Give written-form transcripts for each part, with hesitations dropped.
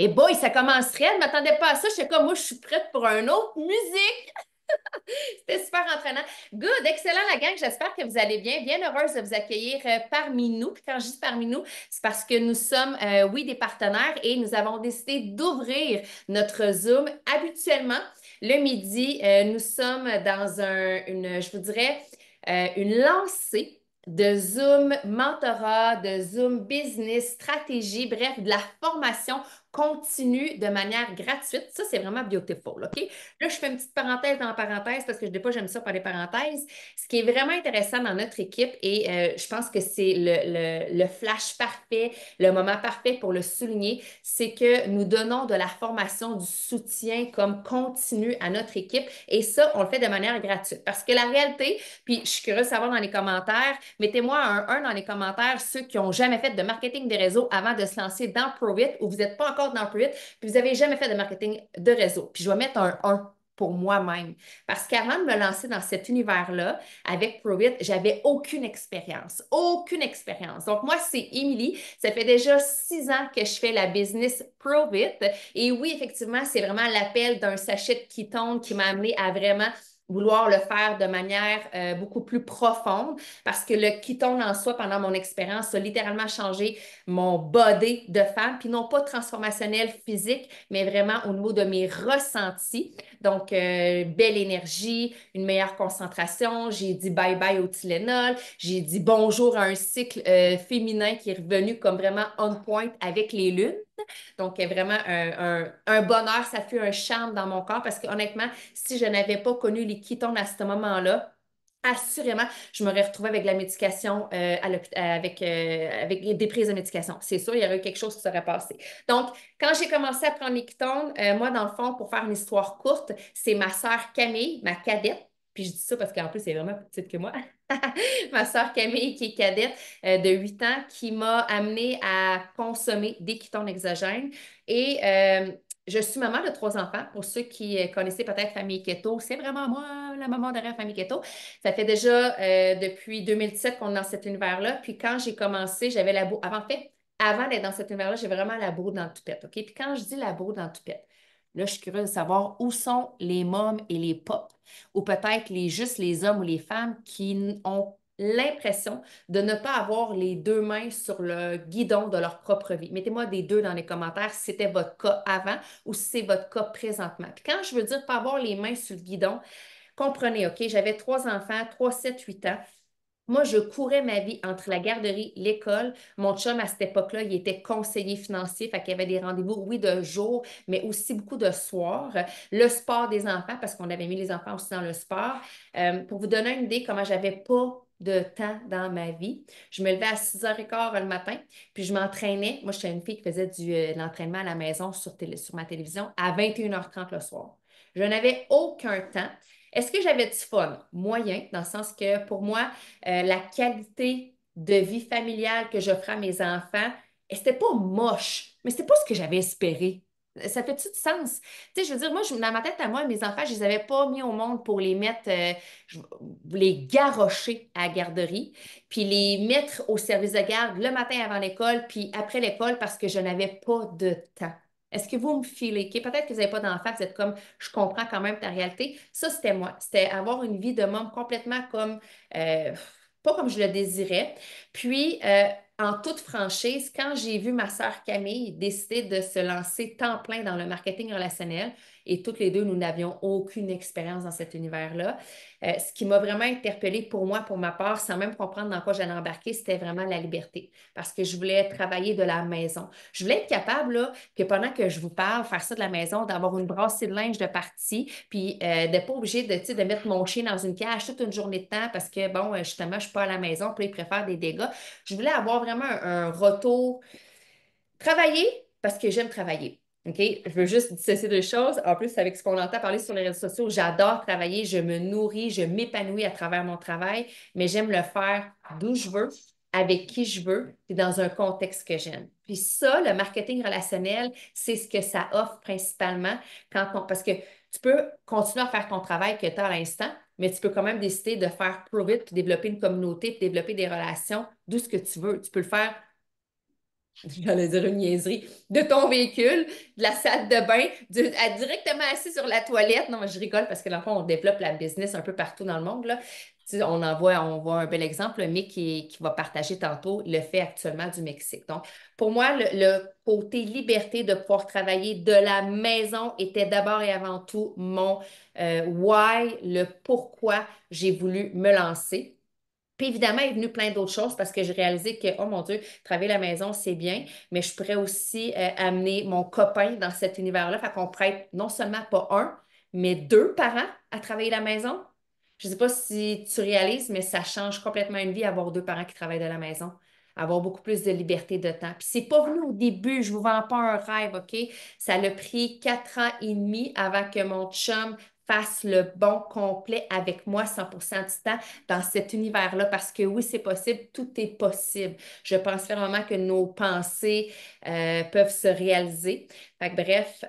Et boy, ça commencerait, je ne m'attendais pas à ça. J'étais comme, moi, je suis prête pour un autre musique. C'était super entraînant. Good, excellent la gang. J'espère que vous allez bien. Bien heureuse de vous accueillir parmi nous. Puis quand je dis parmi nous, c'est parce que nous sommes, oui, des partenaires et nous avons décidé d'ouvrir notre Zoom. Habituellement, le midi, nous sommes dans je vous dirais, une lancée de Zoom mentorat, de Zoom business, stratégie, bref, de la formation continue de manière gratuite. Ça, c'est vraiment beautiful, OK? Là, je fais une petite parenthèse dans la parenthèse parce que des fois, j'aime ça par les parenthèses. Ce qui est vraiment intéressant dans notre équipe et je pense que c'est le flash parfait, le moment parfait pour le souligner, c'est que nous donnons de la formation, du soutien comme continu à notre équipe et ça, on le fait de manière gratuite. Parce que la réalité, puis je suis curieuse de savoir dans les commentaires, mettez-moi un dans les commentaires ceux qui n'ont jamais fait de marketing des réseaux avant de se lancer dans ProIt ou vous n'êtes pas encore dans ProIt, puis vous n'avez jamais fait de marketing de réseau. Puis je vais mettre un 1 pour moi-même. Parce qu'avant de me lancer dans cet univers-là, avec ProIt, j'avais aucune expérience. Aucune expérience. Donc, moi, c'est Émilie. Ça fait déjà 6 ans que je fais la business ProIt. Et oui, effectivement, c'est vraiment l'appel d'un sachet de ketone qui m'a amené à vraiment vouloir le faire de manière beaucoup plus profonde parce que le ketone en soi, pendant mon expérience, a littéralement changé mon body de femme, puis non pas transformationnel physique, mais vraiment au niveau de mes ressentis. Donc, belle énergie, une meilleure concentration. J'ai dit bye-bye au Tylenol. J'ai dit bonjour à un cycle féminin qui est revenu comme vraiment on point avec les lunes. Donc, vraiment un bonheur, ça fait un charme dans mon corps parce que honnêtement, si je n'avais pas connu les ketones à ce moment-là, assurément, je m'aurais retrouvée avec la médication, avec des prises de médication. C'est sûr, il y aurait eu quelque chose qui serait passé. Donc, quand j'ai commencé à prendre les ketones, moi, dans le fond, pour faire une histoire courte, c'est ma sœur Camille, ma cadette, puis je dis ça parce qu'en plus, c'est vraiment plus petite que moi. Ma sœur Camille, qui est cadette de 8 ans, qui m'a amenée à consommer des ketones exogènes. Et je suis maman de 3 enfants. Pour ceux qui connaissaient peut-être Famille Keto, c'est vraiment moi, la maman derrière Famille Keto. Ça fait déjà depuis 2017 qu'on est dans cet univers-là. Puis quand j'ai commencé, j'avais la boue. Avant d'être dans cet univers-là, j'ai vraiment la boue dans le toupette. OK? Puis quand je dis la boue dans le toupette, là, je suis curieuse de savoir où sont les mômes et les pops, ou peut-être juste les hommes ou les femmes qui ont l'impression de ne pas avoir les deux mains sur le guidon de leur propre vie. Mettez-moi des deux dans les commentaires si c'était votre cas avant ou si c'est votre cas présentement. Puis quand je veux dire pas avoir les mains sur le guidon, comprenez, OK, j'avais 3 enfants, 3, 7, 8 ans. Moi, je courais ma vie entre la garderie, l'école. Mon chum, à cette époque-là, il était conseiller financier, fait qu'il y avait des rendez-vous, oui, de jour, mais aussi beaucoup de soirs. Le sport des enfants, parce qu'on avait mis les enfants aussi dans le sport. Pour vous donner une idée, comment j'avais pas de temps dans ma vie. Je me levais à 6h15 le matin, puis je m'entraînais. Moi, j'étais une fille qui faisait de l'entraînement à la maison sur ma télévision à 21h30 le soir. Je n'avais aucun temps. Est-ce que j'avais du fun? Moyen, dans le sens que pour moi, la qualité de vie familiale que j'offrais à mes enfants, c'était pas moche, mais c'était pas ce que j'avais espéré. Ça fait-tu du sens? Tu sais, je veux dire, moi, dans ma tête à moi, mes enfants, je les avais pas mis au monde pour les mettre, je- les garrocher à la garderie, puis les mettre au service de garde le matin avant l'école, puis après l'école parce que je n'avais pas de temps. Est-ce que vous me filez? OK, peut-être que vous n'avez pas d'enfants, vous êtes comme, je comprends quand même ta réalité. Ça, c'était moi. C'était avoir une vie de môme complètement comme, euh, pas comme je le désirais. Puis, en toute franchise, quand j'ai vu ma sœur Camille décider de se lancer temps plein dans le marketing relationnel, et toutes les deux, nous n'avions aucune expérience dans cet univers-là, ce qui m'a vraiment interpellée pour moi, pour ma part, sans même comprendre dans quoi j'allais embarquer, c'était vraiment la liberté. Parce que je voulais travailler de la maison. Je voulais être capable, là, que pendant que je vous parle, faire ça de la maison, d'avoir une brassée de linge de partie, puis de ne pas obligé de, tu sais, de mettre mon chien dans une cage toute une journée de temps parce que, bon, justement, je ne suis pas à la maison, puis là, il préfère des dégâts. Je voulais avoir vraiment un retour, travailler parce que j'aime travailler. OK? Je veux juste dissocier deux choses. En plus, avec ce qu'on entend parler sur les réseaux sociaux, j'adore travailler, je me nourris, je m'épanouis à travers mon travail, mais j'aime le faire d'où je veux, avec qui je veux, puis dans un contexte que j'aime. Puis ça, le marketing relationnel, c'est ce que ça offre principalement parce que tu peux continuer à faire ton travail que tu as à l'instant, mais tu peux quand même décider de faire Prove It, puis développer une communauté, puis développer des relations, d'où ce que tu veux. Tu peux le faire j'allais dire une niaiserie, de ton véhicule, de la salle de bain, directement assis sur la toilette. Non, mais je rigole parce que dans le fond, on développe la business un peu partout dans le monde, là. Tu sais, on voit un bel exemple. Mick qui va partager tantôt le fait actuellement du Mexique. Donc, pour moi, le côté liberté de pouvoir travailler de la maison était d'abord et avant tout mon why, le pourquoi j'ai voulu me lancer. Puis évidemment, il est venu plein d'autres choses parce que j'ai réalisé que, oh mon Dieu, travailler à la maison, c'est bien, mais je pourrais aussi amener mon copain dans cet univers-là. Fait qu'on pourrait être non seulement pas un, mais deux parents à travailler à la maison. Je ne sais pas si tu réalises, mais ça change complètement une vie avoir deux parents qui travaillent de la maison. Avoir beaucoup plus de liberté de temps. Puis c'est pas venu au début, je vous vends pas un rêve, OK? Ça a pris 4 ans et demi avant que mon chum fasse le bon complet avec moi 100% du temps dans cet univers-là parce que oui, c'est possible, tout est possible. Je pense vraiment que nos pensées peuvent se réaliser. Fait que bref,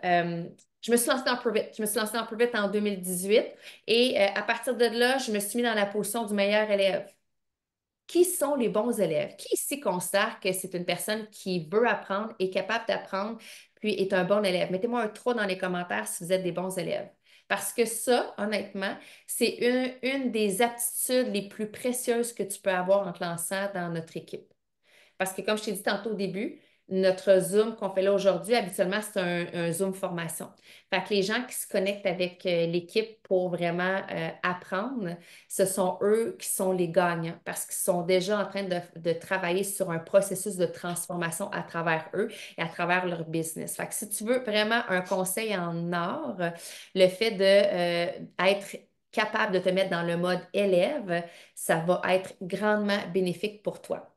je me suis lancée dans Prove It. Je me suis lancée dans Prove It en 2018 et à partir de là, je me suis mis dans la position du meilleur élève. Qui sont les bons élèves? Qui ici considère que c'est une personne qui veut apprendre, est capable d'apprendre, puis est un bon élève? Mettez-moi un 3 dans les commentaires si vous êtes des bons élèves. Parce que ça, honnêtement, c'est une des aptitudes les plus précieuses que tu peux avoir en te lançant dans notre équipe. Parce que comme je t'ai dit tantôt au début, notre Zoom qu'on fait là aujourd'hui, habituellement, c'est un Zoom formation. Fait que les gens qui se connectent avec l'équipe pour vraiment apprendre, ce sont eux qui sont les gagnants parce qu'ils sont déjà en train de travailler sur un processus de transformation à travers eux et à travers leur business. Fait que si tu veux vraiment un conseil en or, le fait être capable de te mettre dans le mode élève, ça va être grandement bénéfique pour toi.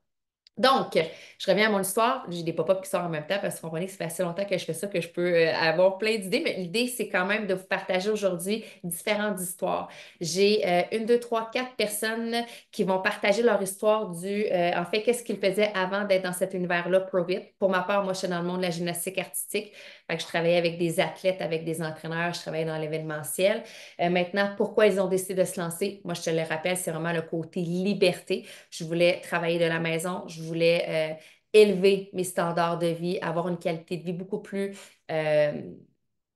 Donc, je reviens à mon histoire. J'ai des pop-up qui sortent en même temps parce que vous comprenez que ça fait assez longtemps que je fais ça que je peux avoir plein d'idées, mais l'idée, c'est quand même de vous partager aujourd'hui différentes histoires. J'ai une, deux, trois, quatre personnes qui vont partager leur histoire en fait, qu'est-ce qu'ils faisaient avant d'être dans cet univers-là, ProVit. Pour ma part, moi, je suis dans le monde de la gymnastique artistique. Fait que je travaillais avec des athlètes, avec des entraîneurs, je travaillais dans l'événementiel. Maintenant, pourquoi ils ont décidé de se lancer? Moi, je te le rappelle, c'est vraiment le côté liberté. Je voulais travailler de la maison, je voulais élever mes standards de vie, avoir une qualité de vie beaucoup plus euh,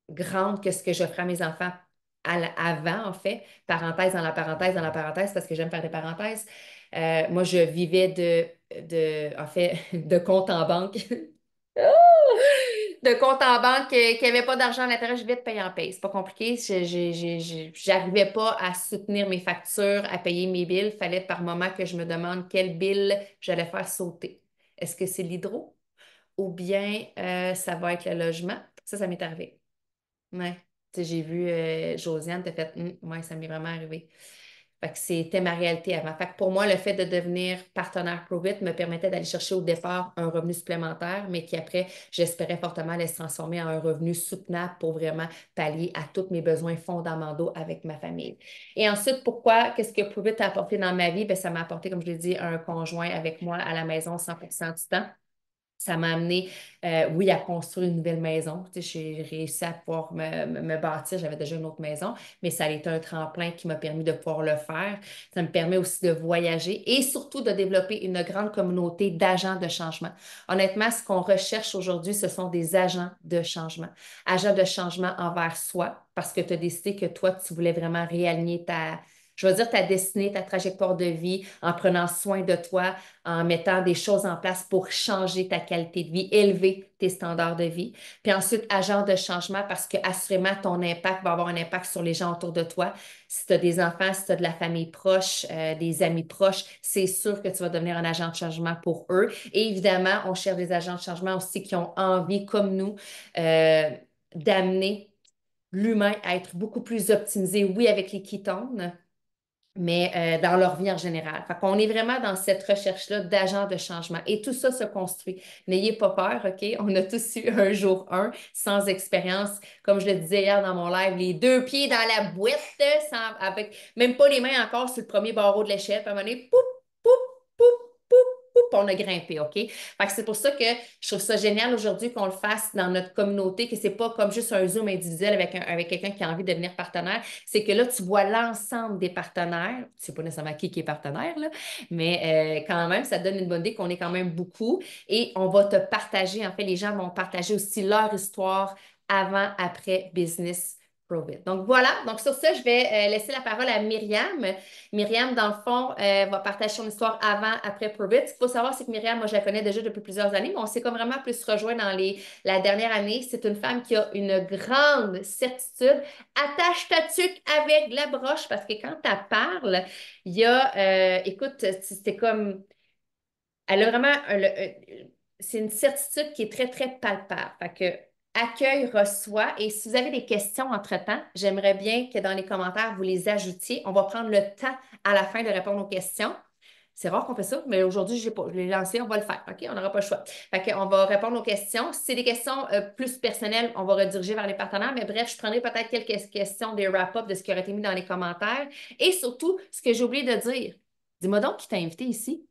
grande que ce que j'offrais à mes enfants avant, en fait. Parenthèse dans la parenthèse, dans la parenthèse, parce que j'aime faire des parenthèses. Moi, je vivais en fait, de compte en banque. De compte en banque qui n'avait pas d'argent à l'intérieur, je vais te payer en paye. C'est pas compliqué. J'arrivais pas à soutenir mes factures, à payer mes billes. Il fallait par moment que je me demande quelle bill j'allais faire sauter. Est-ce que c'est l'hydro ou bien ça va être le logement? Ça m'est arrivé. Ouais. Tu sais, j'ai vu Josiane, t'as fait, ouais, ça m'est vraiment arrivé. Fait que c'était ma réalité avant. Fait que pour moi, le fait de devenir partenaire ProVit me permettait d'aller chercher au départ un revenu supplémentaire, mais qui après, j'espérais fortement allait se transformer en un revenu soutenable pour vraiment pallier à tous mes besoins fondamentaux avec ma famille. Et ensuite, qu'est-ce que ProVit a apporté dans ma vie? Bien, ça m'a apporté, comme je l'ai dit, un conjoint avec moi à la maison 100% du temps. Ça m'a amené, oui, à construire une nouvelle maison. Tu sais, j'ai réussi à pouvoir me bâtir. J'avais déjà une autre maison, mais ça a été un tremplin qui m'a permis de pouvoir le faire. Ça me permet aussi de voyager et surtout de développer une grande communauté d'agents de changement. Honnêtement, ce qu'on recherche aujourd'hui, ce sont des agents de changement. Agents de changement envers soi, parce que tu as décidé que toi, tu voulais vraiment réaligner je veux dire, ta destinée, ta trajectoire de vie, en prenant soin de toi, en mettant des choses en place pour changer ta qualité de vie, élever tes standards de vie. Puis ensuite, agent de changement parce que assurément, ton impact va avoir un impact sur les gens autour de toi. Si tu as des enfants, si tu as de la famille proche, des amis proches, c'est sûr que tu vas devenir un agent de changement pour eux. Et évidemment, on cherche des agents de changement aussi qui ont envie, comme nous, euh, d'amener l'humain à être beaucoup plus optimisé, oui, avec les ketones, mais dans leur vie en général. Fait qu'on est vraiment dans cette recherche-là d'agents de changement. Et tout ça se construit. N'ayez pas peur, OK? On a tous eu un jour un, sans expérience. Comme je le disais hier dans mon live, les deux pieds dans la boîte, avec même pas les mains encore sur le premier barreau de l'échelle. Puis à un moment donné, poup, poup, poup, poup. on a grimpé, OK? Fait que c'est pour ça que je trouve ça génial aujourd'hui qu'on le fasse dans notre communauté, que c'est pas comme juste un Zoom individuel avec quelqu'un qui a envie de devenir partenaire. C'est que là, tu vois l'ensemble des partenaires. Tu sais pas nécessairement qui est partenaire, là, mais quand même, ça donne une bonne idée qu'on est quand même beaucoup. Et on va te partager, en fait, les gens vont partager aussi leur histoire avant, après business. Profit. Donc voilà, donc sur ça, je vais laisser la parole à Myriam. Myriam, dans le fond, va partager son histoire avant, après Probit. Ce qu'il faut savoir, c'est que Myriam, moi, je la connais déjà depuis plusieurs années, mais on s'est comme vraiment plus rejoint dans la dernière année. C'est une femme qui a une grande certitude. Attache ta tuque avec la broche parce que quand tu parles, il y a, écoute, c'était comme, elle a vraiment, c'est une certitude qui est très, très palpable. Fait que, accueil, reçoit. Et si vous avez des questions entre-temps, j'aimerais bien que dans les commentaires, vous les ajoutiez. On va prendre le temps à la fin de répondre aux questions. C'est rare qu'on fait ça, mais aujourd'hui, je l'ai lancé, on va le faire. OK? On n'aura pas le choix. Fait qu'on va répondre aux questions. Si c'est des questions plus personnelles, on va rediriger vers les partenaires. Mais bref, je prendrai peut-être quelques questions, des wrap-up de ce qui aurait été mis dans les commentaires. Et surtout, ce que j'ai oublié de dire. Dis-moi donc qui t'a invité ici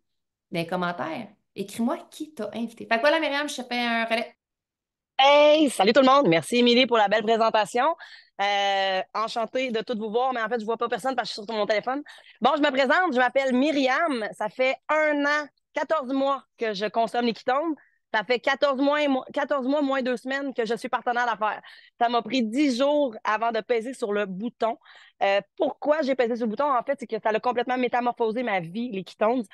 dans les commentaires. Écris-moi qui t'a invité. Fait que voilà, Myriam, je te fais un relais. Hey, salut tout le monde. Merci, Émilie, pour la belle présentation. Enchantée de toutes vous voir, mais en fait, je vois pas personne parce que je suis sur mon téléphone. Bon, je me présente, je m'appelle Myriam. Ça fait 1 an, 14 mois que je consomme les ketones. Ça fait 14 mois moins 2 semaines que je suis partenaire d'affaires. Ça m'a pris 10 jours avant de peser sur le bouton. Pourquoi j'ai pesé sur le bouton? En fait, c'est que ça a complètement métamorphosé ma vie, les ketones.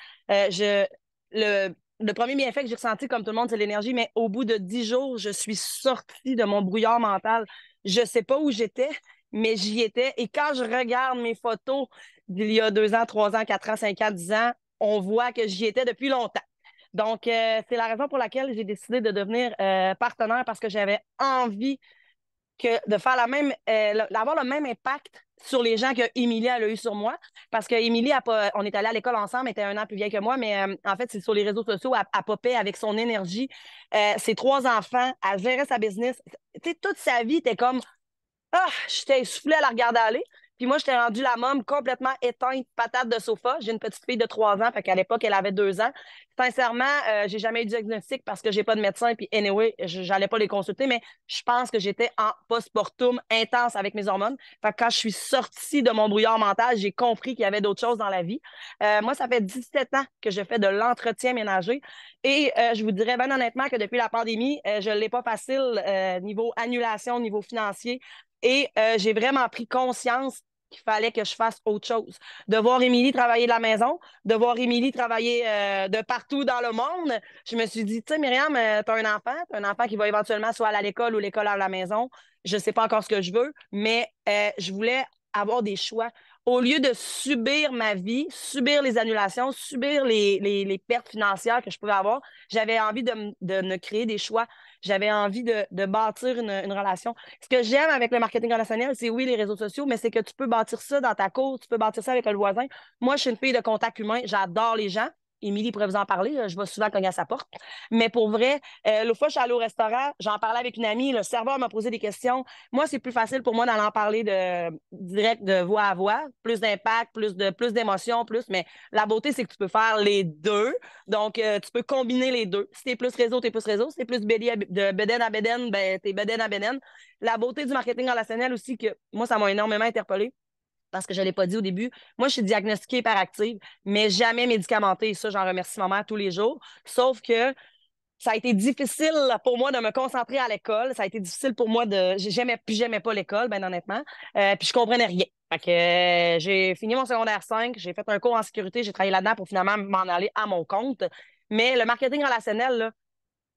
Le premier bienfait que j'ai ressenti, comme tout le monde, c'est l'énergie, mais au bout de 10 jours, je suis sortie de mon brouillard mental. Je sais pas où j'étais, mais j'y étais. Et quand je regarde mes photos d'il y a 2 ans, 3 ans, 4 ans, 5 ans, 10 ans, on voit que j'y étais depuis longtemps. Donc, c'est la raison pour laquelle j'ai décidé de devenir partenaire parce que j'avais envie de faire d'avoir le même impact sur les gens que Émilie a eu sur moi. Parce que Émilie, on est allé à l'école ensemble, elle était 1 an plus vieille que moi, mais en fait, c'est sur les réseaux sociaux, elle popait avec son énergie. Ses 3 enfants, elle gérait sa business. Tu sais, toute sa vie, t'es comme ah, j'étais essoufflée à la regarder aller. Puis moi, j'étais rendue la môme complètement éteinte, patate de sofa. J'ai une petite fille de 3 ans, fait qu'à l'époque, elle avait 2 ans. Sincèrement, j'ai jamais eu de diagnostic parce que j'ai pas de médecin. Puis anyway, j'allais pas les consulter, mais je pense que j'étais en postpartum intense avec mes hormones. Fait que quand je suis sortie de mon brouillard mental, j'ai compris qu'il y avait d'autres choses dans la vie. Moi, ça fait 17 ans que je fais de l'entretien ménager. Et je vous dirais bien honnêtement que depuis la pandémie, je l'ai pas facile niveau annulation, niveau financier. Et j'ai vraiment pris conscience qu'il fallait que je fasse autre chose. De voir Émilie travailler de la maison, de voir Émilie travailler de partout dans le monde, je me suis dit, tu sais, Myriam, tu as un enfant qui va éventuellement soit aller à l'école ou l'école à la maison. Je ne sais pas encore ce que je veux, mais je voulais avoir des choix. Au lieu de subir ma vie, subir les annulations, subir les pertes financières que je pouvais avoir, j'avais envie de me créer des choix. J'avais envie de bâtir une relation. Ce que j'aime avec le marketing relationnel, c'est oui, les réseaux sociaux, mais c'est que tu peux bâtir ça dans ta cour, tu peux bâtir ça avec le voisin. Moi, je suis une fille de contact humain, j'adore les gens. Émilie pourrait vous en parler, je vais souvent cogner à sa porte. Mais pour vrai, l'autre fois, je suis allée au restaurant, j'en parlais avec une amie, le serveur m'a posé des questions. Moi, c'est plus facile pour moi d'aller en parler direct de voix à voix, plus d'impact, plus d'émotion, mais la beauté, c'est que tu peux faire les deux. Donc, tu peux combiner les deux. Si t'es plus réseau, t'es plus réseau. Si t'es plus de beden à beden, ben, t'es beden à beden. La beauté du marketing relationnel aussi, que moi, ça m'a énormément interpellée parce que je ne l'ai pas dit au début. Moi, je suis diagnostiquée hyperactive, mais jamais médicamentée. Ça, j'en remercie ma mère tous les jours. Sauf que ça a été difficile pour moi de me concentrer à l'école. Ça a été difficile pour moi de. J'aimais pas l'école, ben honnêtement. Puis je comprenais rien. Fait que j'ai fini mon secondaire 5, j'ai fait un cours en sécurité, j'ai travaillé là-dedans pour finalement m'en aller à mon compte. Mais le marketing relationnel, là,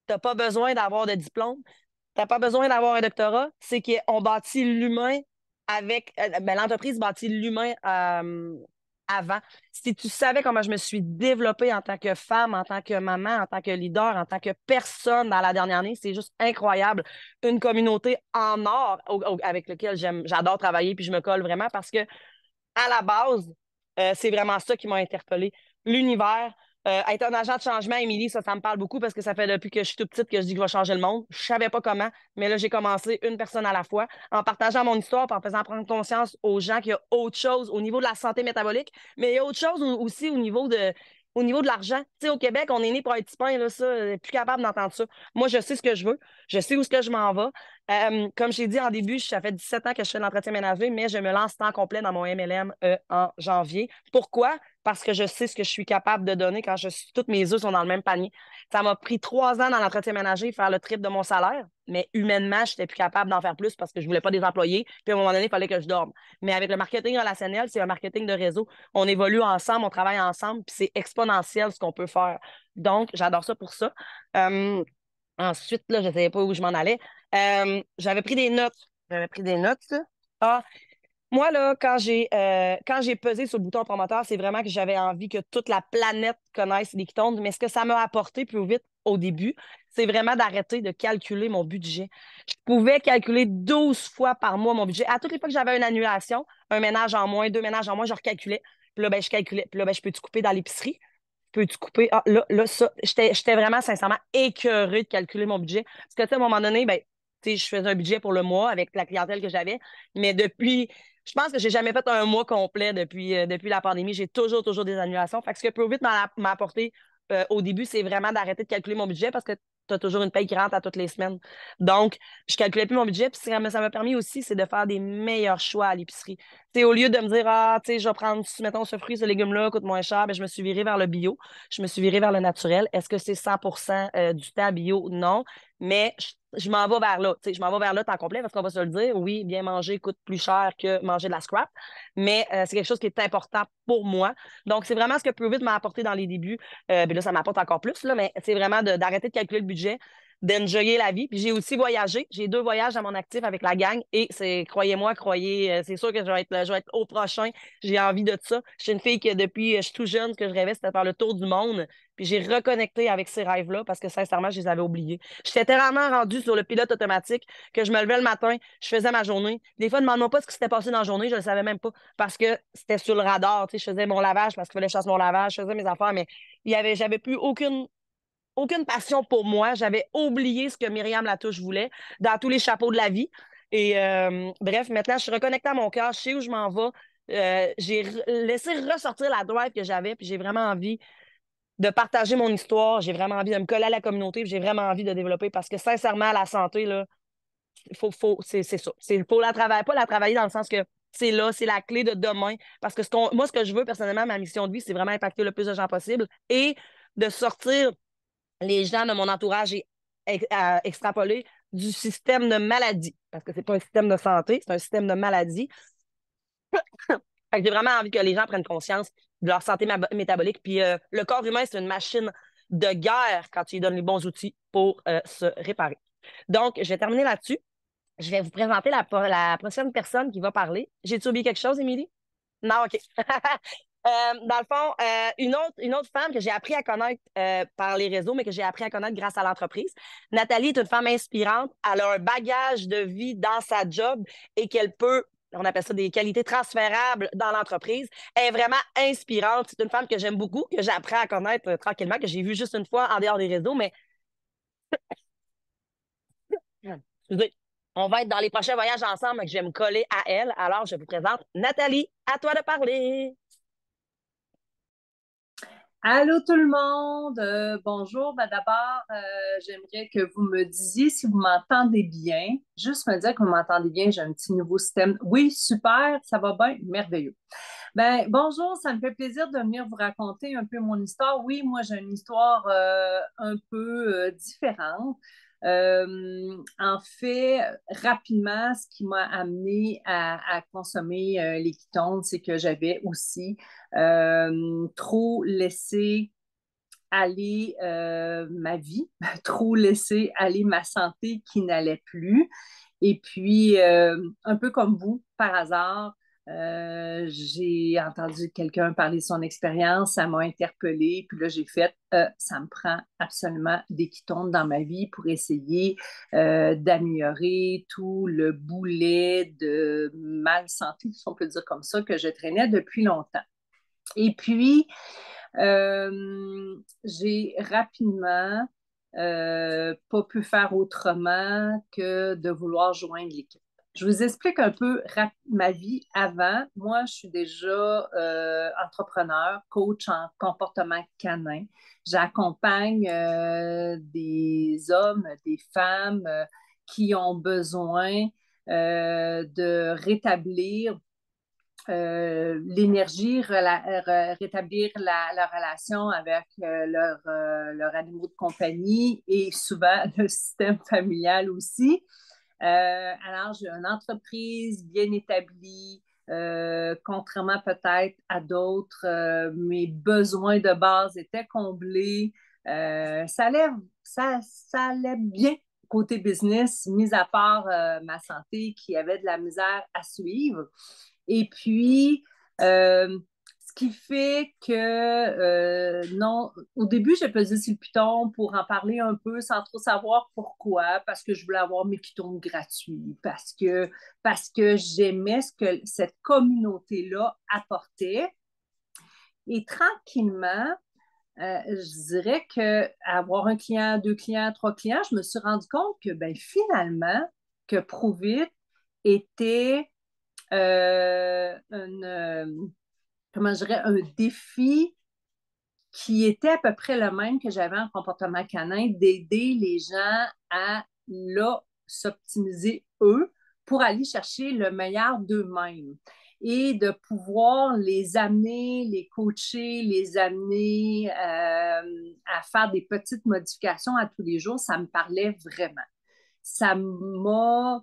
t'as pas besoin d'avoir de diplôme, t'as pas besoin d'avoir un doctorat. C'est qu'on bâtit l'humain ben, l'entreprise bâtit l'humain avant. Si tu savais comment je me suis développée en tant que femme, en tant que maman, en tant que leader, en tant que personne dans la dernière année, c'est juste incroyable. Une communauté en or avec laquelle j'adore travailler, puis je me colle vraiment parce que à la base, c'est vraiment ça qui m'a interpellée. L'univers, être un agent de changement, Émilie, ça me parle beaucoup parce que ça fait depuis que je suis toute petite que je dis que je vais changer le monde. Je savais pas comment, mais là, j'ai commencé une personne à la fois en partageant mon histoire, puis en faisant prendre conscience aux gens qu'il y a autre chose au niveau de la santé métabolique, mais il y a autre chose aussi au niveau au niveau de l'argent. Tu sais, au Québec, on est né pour un petit pain, là, ça, plus capable d'entendre ça. Moi, je sais ce que je veux, je sais où est-ce que je m'en vais. Comme j'ai dit en début, ça fait 17 ans que je fais de l'entretien ménager, mais je me lance temps complet dans mon MLM en janvier. Pourquoi? Parce que je sais ce que je suis capable de donner quand toutes mes œufs sont dans le même panier. Ça m'a pris 3 ans dans l'entretien ménager faire le triple de mon salaire, mais humainement, je n'étais plus capable d'en faire plus parce que je ne voulais pas des employés. Puis à un moment donné, il fallait que je dorme. Mais avec le marketing relationnel, c'est un marketing de réseau. On évolue ensemble, on travaille ensemble, puis c'est exponentiel ce qu'on peut faire. Donc, j'adore ça pour ça. Euh, Ensuite, là, je ne savais pas où je m'en allais. J'avais pris des notes. J'avais pris des notes, là. Ah, moi, là, quand j'ai pesé sur le bouton promoteur, c'est vraiment que j'avais envie que toute la planète connaisse les Ketones. Mais ce que ça m'a apporté plus vite au début, c'est vraiment d'arrêter de calculer mon budget. Je pouvais calculer 12 fois par mois mon budget. À toutes les fois que j'avais une annulation, un ménage en moins, deux ménages en moins, je recalculais. Puis là, ben, je calculais. Puis là, ben, je peux-tu couper dans l'épicerie? Peux-tu couper? Ah, là, ça. J'étais vraiment, sincèrement, écœurée de calculer mon budget. Parce que, tu sais, à un moment donné, ben, tu sais, je faisais un budget pour le mois avec la clientèle que j'avais. Mais je pense que j'ai jamais fait un mois complet depuis la pandémie. J'ai toujours des annulations. Fait que ce que Provit m'a apporté au début, c'est vraiment d'arrêter de calculer mon budget parce que tu as toujours une paye qui rentre à toutes les semaines. Donc, je calculais plus mon budget. Puis ça m'a permis aussi, c'est de faire des meilleurs choix à l'épicerie. Tu sais, au lieu de me dire, ah, tu sais, je vais prendre, mettons, ce fruit, ce légume-là coûte moins cher, ben, je me suis virée vers le bio. Je me suis virée vers le naturel. Est-ce que c'est 100% du temps bio? Non. Mais je m'en vais vers là. Tu sais, je m'en vais vers là temps complet parce qu'on va se le dire. Oui, bien manger coûte plus cher que manger de la scrap, mais c'est quelque chose qui est important pour moi. Donc, c'est vraiment ce que Provit m'a apporté dans les débuts. Là, ça m'apporte encore plus, là, mais c'est vraiment d'arrêter de calculer le budget, d'enjoyer la vie. Puis j'ai aussi voyagé. J'ai 2 voyages à mon actif avec la gang et croyez-moi, c'est sûr que je vais être au prochain. J'ai envie de ça. Je suis une fille que depuis je suis tout jeune, ce que je rêvais, c'était de faire le tour du monde. Puis j'ai reconnecté avec ces rêves-là parce que sincèrement, je les avais oubliés. J'étais tellement rendue sur le pilote automatique que je me levais le matin, je faisais ma journée. Des fois, demande-moi pas ce qui s'était passé dans la journée, je le savais même pas parce que c'était sur le radar. Tu sais, je faisais mon lavage parce qu'il fallait que je fasse mon lavage, je faisais mes affaires, mais j'avais plus aucune passion pour moi. J'avais oublié ce que Myriam Latouche voulait dans tous les chapeaux de la vie. Et bref, maintenant, je suis reconnectée à mon cœur, je sais où je m'en vais. J'ai laissé ressortir la drive que j'avais, puis j'ai vraiment envie de partager mon histoire. J'ai vraiment envie de me coller à la communauté, puis j'ai vraiment envie de développer parce que sincèrement, la santé, là, c'est ça. Faut la travailler, pas la travailler dans le sens que c'est là, c'est la clé de demain. Parce que moi, ce que je veux personnellement, ma mission de vie, c'est vraiment impacter le plus de gens possible et de sortir les gens de mon entourage et à extrapoler du système de maladie. Parce que c'est pas un système de santé, c'est un système de maladie. Fait que j'ai vraiment envie que les gens prennent conscience de leur santé métabolique. Puis le corps humain, c'est une machine de guerre quand tu lui donnes les bons outils pour se réparer. Donc, je vais terminer là-dessus. Je vais vous présenter la prochaine personne qui va parler. J'ai-tu oublié quelque chose, Émilie? Non, OK. Dans le fond, une autre femme que j'ai appris à connaître par les réseaux, mais que j'ai appris à connaître grâce à l'entreprise. Nathalie est une femme inspirante. Elle a un bagage de vie dans sa job et qu'elle peut, on appelle ça des qualités transférables dans l'entreprise. Elle est vraiment inspirante. C'est une femme que j'aime beaucoup, que j'apprends à connaître tranquillement, que j'ai vue juste une fois en dehors des réseaux, mais excusez, on va être dans les prochains voyages ensemble, que je vais me coller à elle. Alors, je vous présente Nathalie. À toi de parler. Allô tout le monde. Bonjour. D'abord, j'aimerais que vous me disiez si vous m'entendez bien. Juste me dire que vous m'entendez bien. J'ai un petit nouveau système. Oui, super, ça va bien, merveilleux. Bonjour, ça me fait plaisir de venir vous raconter un peu mon histoire. Oui, moi j'ai une histoire un peu différente. En fait, rapidement, ce qui m'a amené à consommer les ketones, c'est que j'avais aussi trop laissé aller ma vie, trop laissé aller ma santé qui n'allait plus. Et puis, un peu comme vous, par hasard, j'ai entendu quelqu'un parler de son expérience, ça m'a interpellée, puis là, j'ai fait, ça me prend absolument des ketones dans ma vie pour essayer d'améliorer tout le boulet de malsanté, si on peut dire comme ça, que je traînais depuis longtemps. Et puis, j'ai rapidement pas pu faire autrement que de vouloir joindre l'équipe. Je vous explique un peu ma vie avant. Moi, je suis déjà entrepreneur, coach en comportement canin. J'accompagne des hommes, des femmes qui ont besoin de rétablir l'énergie, rétablir la relation avec leur animaux de compagnie et souvent le système familial aussi. Alors, j'ai une entreprise bien établie, contrairement peut-être à d'autres, mes besoins de base étaient comblés. Ça allait bien côté business, mis à part ma santé qui avait de la misère à suivre. Et puis, ce qui fait que, non, au début, j'ai pesé sur le piton pour en parler un peu sans trop savoir pourquoi, parce que je voulais avoir mes pitons gratuits, parce que j'aimais ce que cette communauté-là apportait. Et tranquillement, je dirais qu'avoir un client, deux clients, trois clients, je me suis rendu compte que ben, finalement, que Provit était comment je dirais, un défi qui était à peu près le même que j'avais en comportement canin, d'aider les gens à là s'optimiser eux pour aller chercher le meilleur d'eux-mêmes et de pouvoir les amener, les coacher, les amener à faire des petites modifications à tous les jours, ça me parlait vraiment. Ça m'a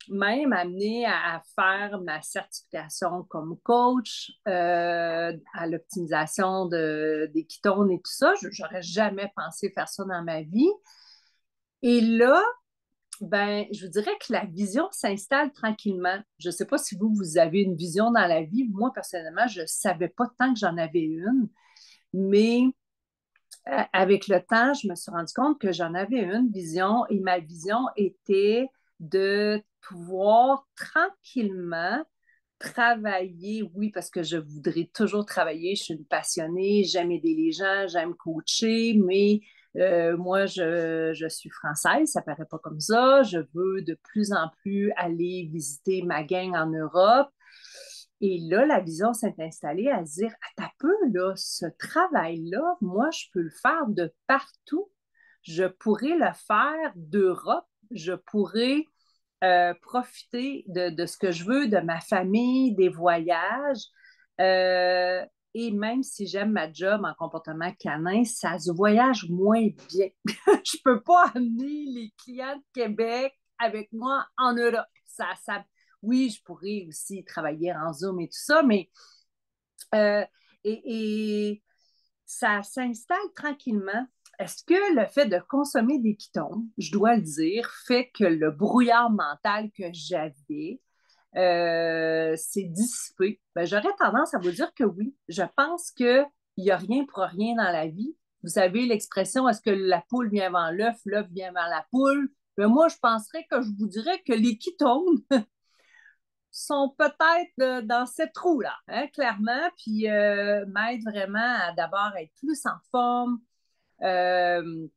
même amené à faire ma certification comme coach, à l'optimisation des ketones et tout ça. Je n'aurais jamais pensé faire ça dans ma vie. Et là, ben, je vous dirais que la vision s'installe tranquillement. Je ne sais pas si vous avez une vision dans la vie. Moi, personnellement, je ne savais pas tant que j'en avais une, mais avec le temps, je me suis rendu compte que j'en avais une vision et ma vision était de pouvoir tranquillement travailler, oui, parce que je voudrais toujours travailler. Je suis une passionnée, j'aime aider les gens, j'aime coacher, mais moi, je suis française, ça paraît pas comme ça. Je veux de plus en plus aller visiter ma gang en Europe. Et là, la vision s'est installée à se dire, à ta peu, là, ce travail-là, moi, je peux le faire de partout. Je pourrais le faire d'Europe. Je pourrais profiter de ce que je veux, de ma famille, des voyages. Euh, et même si j'aime ma job en comportement canin, ça se voyage moins bien. Je ne peux pas amener les clients de Québec avec moi en Europe. Oui, je pourrais aussi travailler en Zoom et tout ça, mais euh, et ça s'installe tranquillement. Est-ce que le fait de consommer des ketones, je dois le dire, fait que le brouillard mental que j'avais s'est dissipé? Ben, j'aurais tendance à vous dire que oui. Je pense qu'il n'y a rien pour rien dans la vie. Vous savez l'expression, est-ce que la poule vient avant l'œuf, l'œuf vient avant la poule? Ben, moi, je penserais que je vous dirais que les ketones sont peut-être dans cette trou-là, hein, clairement, puis m'aident vraiment à d'abord être plus en forme, euh,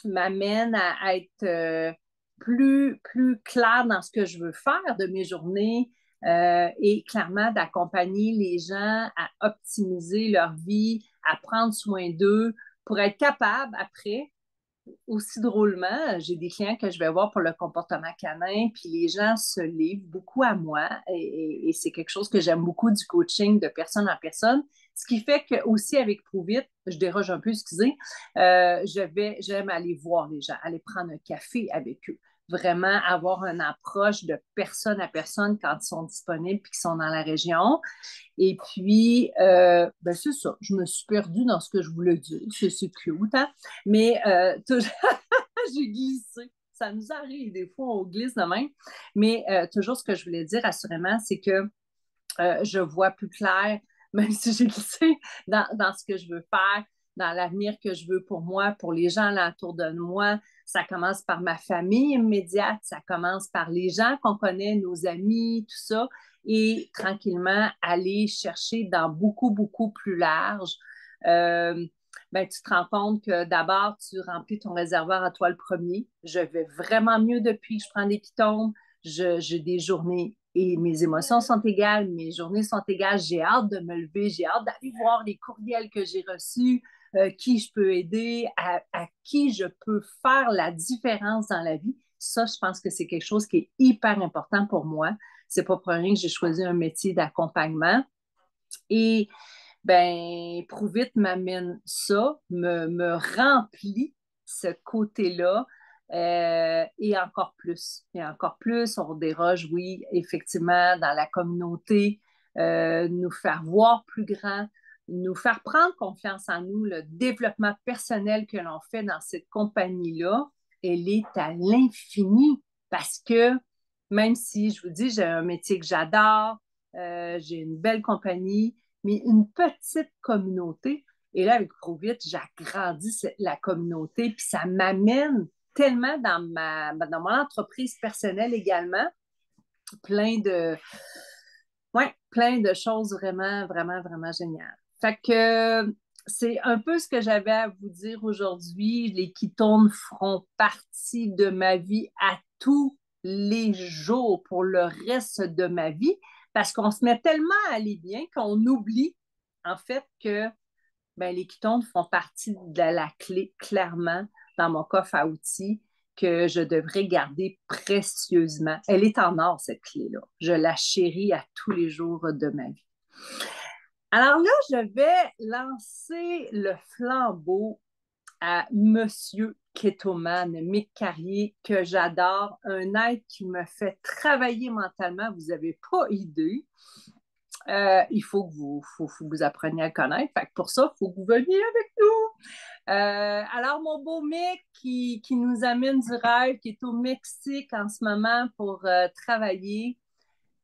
m'amène à être plus clair dans ce que je veux faire de mes journées et clairement d'accompagner les gens à optimiser leur vie, à prendre soin d'eux pour être capable après aussi drôlement, j'ai des clients que je vais voir pour le comportement canin, puis les gens se livrent beaucoup à moi et c'est quelque chose que j'aime beaucoup du coaching de personne en personne. Ce qui fait que aussi avec Provit, je déroge un peu, excusez, j'aime aller voir les gens, aller prendre un café avec eux, vraiment avoir une approche de personne à personne quand ils sont disponibles et qu'ils sont dans la région. Et puis, ben c'est ça, je me suis perdue dans ce que je voulais dire. C'est cute, hein? Mais j'ai glissé. Ça nous arrive, des fois, on glisse de même. Mais toujours ce que je voulais dire, assurément, c'est que je vois plus clair, même si j'ai glissé dans ce que je veux faire, dans l'avenir que je veux pour moi, pour les gens autour de moi. Ça commence par ma famille immédiate, ça commence par les gens qu'on connaît, nos amis, tout ça, et tranquillement aller chercher dans beaucoup, beaucoup plus large. Euh, ben, tu te rends compte que d'abord, tu remplis ton réservoir à toi le premier. Je vais vraiment mieux depuis que je prends des pitons. j'ai des journées et mes émotions sont égales, mes journées sont égales. J'ai hâte de me lever, j'ai hâte d'aller voir les courriels que j'ai reçus, qui je peux aider, à qui je peux faire la différence dans la vie. Ça, je pense que c'est quelque chose qui est hyper important pour moi. C'est pas pour rien que j'ai choisi un métier d'accompagnement. Et ben, Pruvit m'amène ça, me remplit ce côté-là. Et encore plus. Et encore plus, on déroge, oui, effectivement, dans la communauté, nous faire voir plus grand, nous faire prendre confiance en nous, le développement personnel que l'on fait dans cette compagnie-là, elle est à l'infini parce que même si, je vous dis, j'ai un métier que j'adore, j'ai une belle compagnie, mais une petite communauté. Et là, avec Provit, j'agrandis la communauté, puis ça m'amène tellement dans mon entreprise personnelle également, plein de, ouais, plein de choses vraiment, vraiment, vraiment géniales. Fait que c'est un peu ce que j'avais à vous dire aujourd'hui. Les ketones feront partie de ma vie à tous les jours pour le reste de ma vie parce qu'on se met tellement à aller bien qu'on oublie en fait que ben, les ketones font partie de la clé clairement dans mon coffre à outils que je devrais garder précieusement. Elle est en or, cette clé-là. Je la chéris à tous les jours de ma vie. Alors là, je vais lancer le flambeau à Monsieur Ketoman, Mick Carrier, que j'adore, un être qui me fait travailler mentalement, vous n'avez pas idée. Il faut que vous appreniez à le connaître. Fait que pour ça, il faut que vous veniez avec nous. Alors, mon beau Mick qui nous amène du rêve, qui est au Mexique en ce moment pour travailler,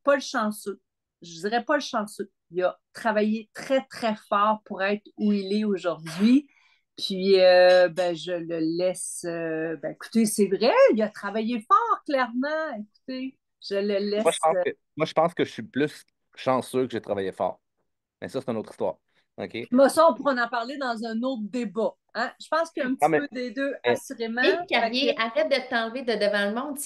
pas le chanceux. Je dirais pas le chanceux. Il a travaillé très, très fort pour être où il est aujourd'hui. Puis, ben, je le laisse. Ben, écoutez, c'est vrai, il a travaillé fort, clairement. Écoutez, je le Moi, je laisse. pense que, moi, je pense que je suis plus chanceux que j'ai travaillé fort. Mais ça, c'est une autre histoire. OK? Mais ça, on pourra en parler dans un autre débat. Hein? Je pense qu'il y a un Non, petit peu des deux, mais- assurément. Mick Fait que, Carrier, arrête de t'enlever de devant le monde.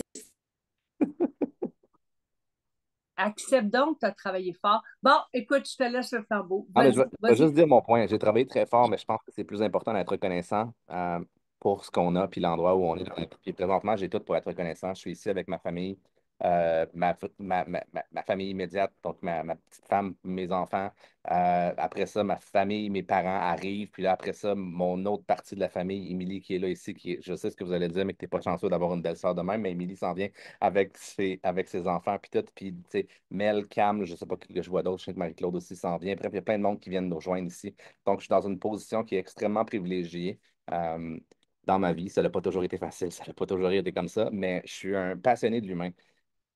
accepte donc que tu as travaillé fort. Bon, écoute, je te laisse le flambeau. Ah, mais Vas-y, je vais juste vas-y. dire mon point. J'ai travaillé très fort, mais je pense que c'est plus important d'être reconnaissant pour ce qu'on a puis l'endroit où on est dans la vie. Puis présentement, j'ai tout pour être reconnaissant. Je suis ici avec ma famille, ma famille immédiate, donc ma petite femme, mes enfants. Après ça, ma famille, mes parents arrivent. Puis là, après ça, mon autre partie de la famille, Émilie, qui est là ici, je sais ce que vous allez dire, mais que tu n'es pas chanceux d'avoir une belle sœur de même, mais Émilie s'en vient avec ses enfants, puis tout. Puis, tu sais, Mel, Cam, je ne sais pas qui que je vois d'autres, je sais que Marie-Claude aussi s'en vient. Bref, il y a plein de monde qui viennent nous rejoindre ici. Donc, je suis dans une position qui est extrêmement privilégiée. euh, Dans ma vie. Ça n'a pas toujours été facile, ça n'a pas toujours été comme ça, mais je suis un passionné de l'humain.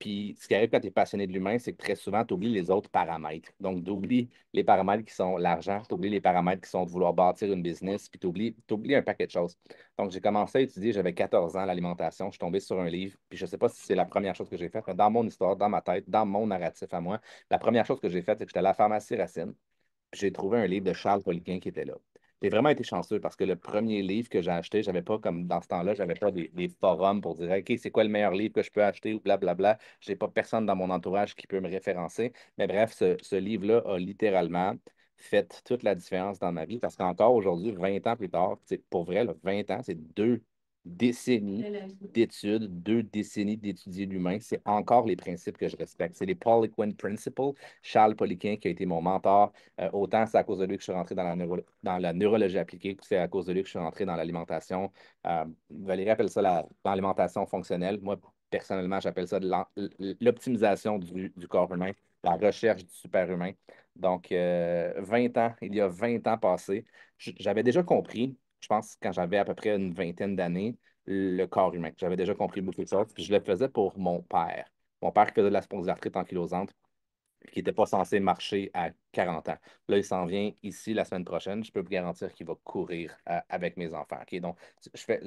Puis, ce qui arrive quand tu es passionné de l'humain, c'est que très souvent, tu oublies les autres paramètres. Donc, tu oublies les paramètres qui sont l'argent, tu oublies les paramètres qui sont de vouloir bâtir une business, puis tu oublies un paquet de choses. Donc, j'ai commencé à étudier, j'avais 14 ans, l'alimentation. Je suis tombé sur un livre, puis je ne sais pas si c'est la première chose que j'ai faite, mais dans mon histoire, dans ma tête, dans mon narratif à moi, la première chose que j'ai faite, c'est que j'étais à la pharmacie Racine, puis j'ai trouvé un livre de Charles Poliquin qui était là. J'ai vraiment été chanceux parce que le premier livre que j'ai acheté, j'avais pas comme dans ce temps-là, j'avais pas des forums pour dire OK, c'est quoi le meilleur livre que je peux acheter ou blablabla. J'ai pas personne dans mon entourage qui peut me référencer. Mais bref, ce livre-là a littéralement fait toute la différence dans ma vie parce qu'encore aujourd'hui, 20 ans plus tard, pour vrai, là, 20 ans, c'est 2 décennies d'études, 2 décennies d'étudier l'humain. C'est encore les principes que je respecte. C'est les Poliquin Principles. Charles Poliquin, qui a été mon mentor, autant c'est à cause de lui que je suis rentré dans la neurologie appliquée, que c'est à cause de lui que je suis rentré dans l'alimentation. Valérie appelle ça l'alimentation fonctionnelle. Moi, personnellement, j'appelle ça de l'optimisation du corps humain, la recherche du super-humain. Donc, 20 ans, il y a 20 ans passés, j'avais déjà compris, je pense, quand j'avais à peu près une vingtaine d'années, le corps humain. J'avais déjà compris beaucoup de choses, puis je le faisais pour mon père. Mon père qui faisait de la spondylarthrite ankylosante, qui n'était pas censé marcher à 40 ans. Là, il s'en vient ici la semaine prochaine. Je peux vous garantir qu'il va courir avec mes enfants. OK? Donc,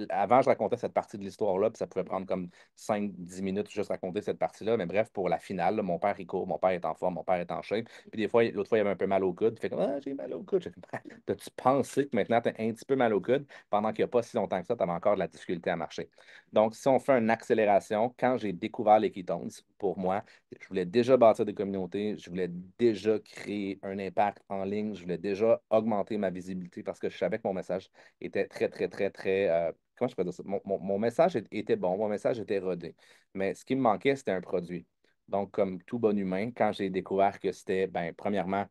avant, je racontais cette partie de l'histoire-là, puis ça pouvait prendre comme 5-10 minutes juste raconter cette partie-là. Mais bref, pour la finale, là, mon père, il court, mon père est en forme, mon père est en shape. Puis des fois, l'autre fois, il avait un peu mal au coude. Il fait comme, ah, j'ai mal au coude. J'ai fait, t'as-tu pensé que maintenant, tu as un petit peu mal au coude pendant qu'il n'y a pas si longtemps que ça, tu avais encore de la difficulté à marcher? Donc, si on fait une accélération, quand j'ai découvert les ketones, pour moi, je voulais déjà bâtir des communautés, je voulais déjà créer un impact en ligne, je voulais déjà augmenter ma visibilité parce que je savais que mon message était très, très, très, très. Comment je peux dire ça? Mon message était bon, mon message était rodé. Mais ce qui me manquait, c'était un produit. Donc, comme tout bon humain, quand j'ai découvert que c'était, ben, premièrement,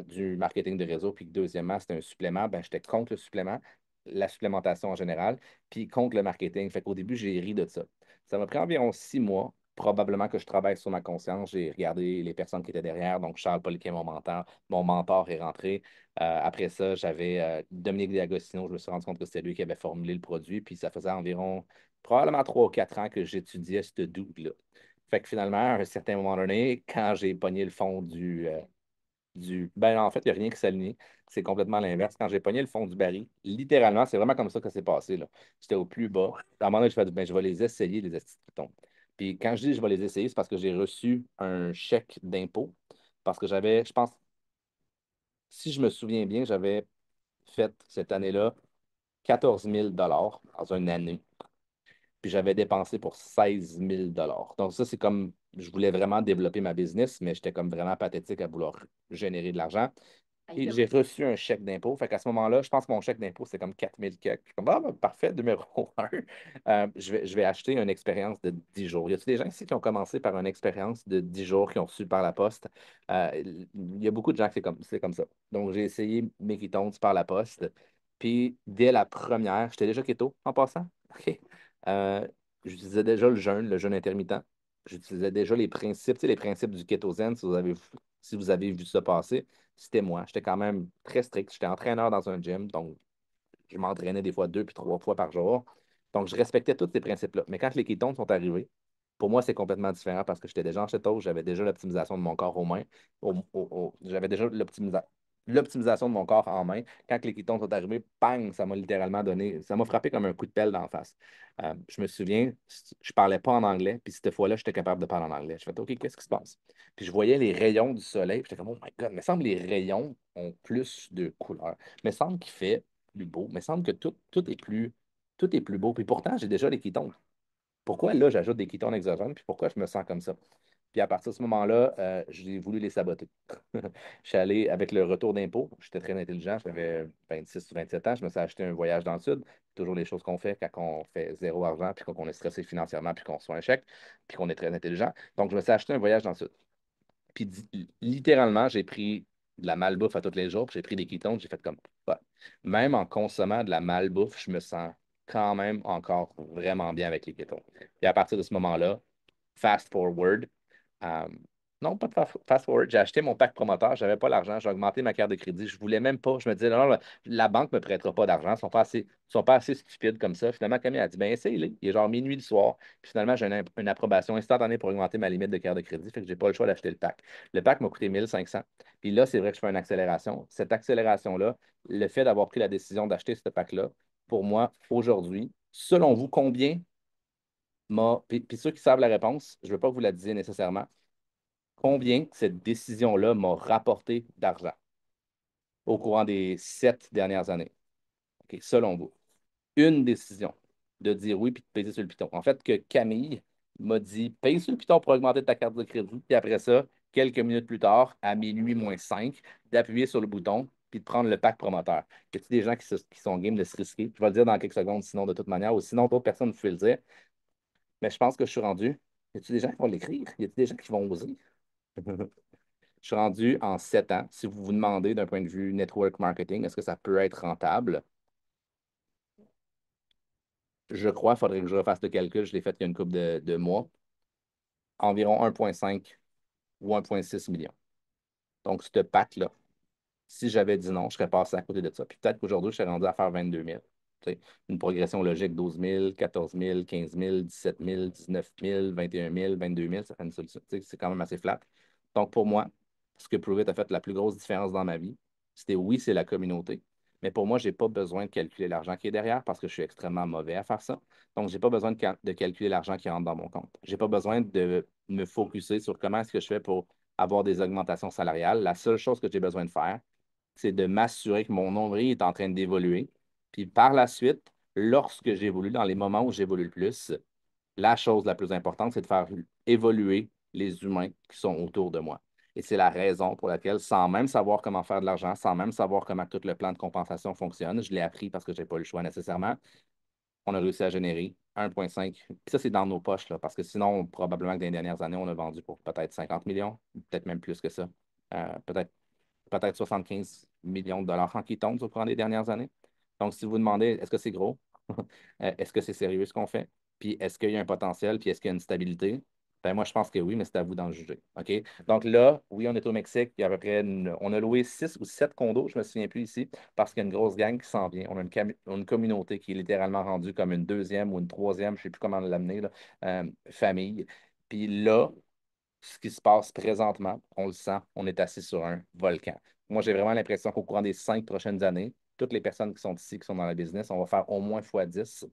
du marketing de réseau, puis que deuxièmement, c'était un supplément, ben, j'étais contre le supplément, la supplémentation en général, puis contre le marketing. Fait qu'au début, j'ai ri de ça. Ça m'a pris environ 6 mois. Probablement que je travaille sur ma conscience. J'ai regardé les personnes qui étaient derrière. Donc, Charles Poliquin, mon mentor est rentré. Après ça, j'avais Dominique D'Agostino. Je me suis rendu compte que c'était lui qui avait formulé le produit. Puis ça faisait environ probablement 3 ou 4 ans que j'étudiais ce dude-là. Fait que finalement, à un certain moment donné, quand j'ai pogné le fond ben, en fait, il n'y a rien qui s'aligne. C'est complètement l'inverse. Quand j'ai pogné le fond du baril, littéralement, c'est vraiment comme ça que c'est passé, là. J'étais au plus bas. À un moment donné, je fais, ben, je vais les essayer, les estis de pitons. Puis quand je dis je vais les essayer, c'est parce que j'ai reçu un chèque d'impôt. Parce que j'avais, je pense, si je me souviens bien, j'avais fait cette année-là 14 000 $ dans une année. Puis j'avais dépensé pour 16 000 $. Donc ça, c'est comme, je voulais vraiment développer ma business, mais j'étais comme vraiment pathétique à vouloir générer de l'argent. Et j'ai reçu un chèque d'impôt. Fait qu'à ce moment-là, je pense que mon chèque d'impôt, c'est comme 4 000 quelques. Je suis comme, ah, ben, parfait, numéro un. Je vais acheter une expérience de 10 jours. Y a-t-il des gens ici qui ont commencé par une expérience de 10 jours, qui ont reçu par la poste? Il y a beaucoup de gens qui c'est comme ça. Donc, j'ai essayé mes Ketones par la poste. Puis, dès la première, j'étais déjà keto en passant. OK. Euh, J'utilisais déjà le jeûne intermittent. J'utilisais déjà les principes, tu sais, les principes du kétosène, si vous avez vu ça passer, c'était moi. J'étais quand même très strict. J'étais entraîneur dans un gym, donc je m'entraînais des fois 2 puis 3 fois par jour. Donc, je respectais tous ces principes-là. Mais quand les kétones sont arrivés, pour moi, c'est complètement différent parce que j'étais déjà en cétose, j'avais déjà l'optimisation de mon corps aux mains. J'avais déjà l'optimisation de mon corps en main. Quand les kétones sont arrivés, bang, ça m'a littéralement donné, ça m'a frappé comme un coup de pelle d'en face. Je me souviens, je parlais pas en anglais, puis cette fois-là, j'étais capable de parler en anglais. Je fais, OK, qu'est-ce qui se passe? Puis je voyais les rayons du soleil, puis j'étais comme, oh my God, il me semble que les rayons ont plus de couleurs. Il me semble qu'il fait plus beau. Il me semble que tout est plus beau. Puis pourtant, j'ai déjà les kétones. Pourquoi là, j'ajoute des ketones exogènes, puis pourquoi je me sens comme ça? Puis à partir de ce moment-là, j'ai voulu les saboter. Je suis allé avec le retour d'impôt. J'étais très intelligent, j'avais 26 ou 27 ans. Je me suis acheté un voyage dans le sud. Toujours les choses qu'on fait quand on fait zéro argent, puis qu'on est stressé financièrement, puis qu'on reçoit un chèque, puis qu'on est très intelligent. Donc, je me suis acheté un voyage dans le sud. Puis littéralement, j'ai pris de la malbouffe à tous les jours, puis j'ai pris des ketones, j'ai fait comme ouais. Même en consommant de la malbouffe, je me sens quand même encore vraiment bien avec les ketones. Et à partir de ce moment-là, fast forward, euh, non, pas de fast forward, j'ai acheté mon pack promoteur, j'avais pas l'argent, j'ai augmenté ma carte de crédit, je voulais même pas, je me disais, non, la banque me prêtera pas d'argent, ils sont pas assez stupides comme ça. Finalement, Camille a dit, ben essaye-les, il est genre minuit le soir, puis finalement, j'ai une approbation instantanée pour augmenter ma limite de carte de crédit, fait que j'ai pas le choix d'acheter le pack. Le pack m'a coûté 1 500. Puis là, c'est vrai que je fais une accélération. Cette accélération-là, le fait d'avoir pris la décision d'acheter ce pack-là, pour moi, aujourd'hui, selon vous, combien puis ceux qui savent la réponse, je ne veux pas que vous la disiez nécessairement, combien cette décision-là m'a rapporté d'argent au courant des 7 dernières années? OK, selon vous. Une décision de dire oui puis de payer sur le piton. En fait, que Camille m'a dit paye sur le piton pour augmenter ta carte de crédit. Puis après ça, quelques minutes plus tard, à minuit moins 5, d'appuyer sur le bouton puis de prendre le pack promoteur. Y a-t-il des gens qui sont game de se risquer? Je vais le dire dans quelques secondes, sinon, de toute manière, ou sinon, d'autres personnes, vous pouvez le dire. Mais je pense que je suis rendu. Y a-t-il des gens qui vont l'écrire? Y a-t-il des gens qui vont oser? Je suis rendu en 7 ans. Si vous vous demandez d'un point de vue network marketing, est-ce que ça peut être rentable? Je crois, il faudrait que je refasse le calcul. Je l'ai fait il y a une couple de mois. Environ 1,5 ou 1,6 million. Donc, ce pack-là, si j'avais dit non, je serais passé à côté de ça. Puis peut-être qu'aujourd'hui, je serais rendu à faire 22 000. Tu sais, une progression logique, 12 000, 14 000, 15 000, 17 000, 19 000, 21 000, 22 000, ça fait une solution. Tu sais, c'est quand même assez flat. Donc, pour moi, ce que Prove It a fait la plus grosse différence dans ma vie, oui, c'est la communauté. Mais pour moi, je n'ai pas besoin de calculer l'argent qui est derrière parce que je suis extrêmement mauvais à faire ça. Donc, je n'ai pas besoin de calculer l'argent qui rentre dans mon compte. Je n'ai pas besoin de me focuser sur comment est-ce que je fais pour avoir des augmentations salariales. La seule chose que j'ai besoin de faire, c'est de m'assurer que mon nombril est en train d'évoluer. Puis par la suite, lorsque j'évolue, dans les moments où j'évolue le plus, la chose la plus importante, c'est de faire évoluer les humains qui sont autour de moi. Et c'est la raison pour laquelle, sans même savoir comment faire de l'argent, sans même savoir comment tout le plan de compensation fonctionne, je l'ai appris parce que je n'ai pas eu le choix nécessairement, on a réussi à générer 1,5. Puis ça, c'est dans nos poches, là, parce que sinon, probablement que dans les dernières années, on a vendu pour peut-être 50 millions, peut-être même plus que ça. Peut-être 75 millions de dollars en qui tombent au cours des dernières années. Donc, si vous demandez, est-ce que c'est gros? Est-ce que c'est sérieux ce qu'on fait? Puis, est-ce qu'il y a un potentiel? Puis, est-ce qu'il y a une stabilité? Ben, moi, je pense que oui, mais c'est à vous d'en juger. OK? Donc là, oui, on est au Mexique. Il y a à peu près on a loué 6 ou 7 condos, je ne me souviens plus ici, parce qu'il y a une grosse gang qui s'en vient. On a une communauté qui est littéralement rendue comme une deuxième ou une troisième, je ne sais plus comment l'amener, là, famille. Puis là, ce qui se passe présentement, on le sent, on est assis sur un volcan. Moi, j'ai vraiment l'impression qu'au courant des 5 prochaines années, toutes les personnes qui sont ici, qui sont dans la business, on va faire au moins x10.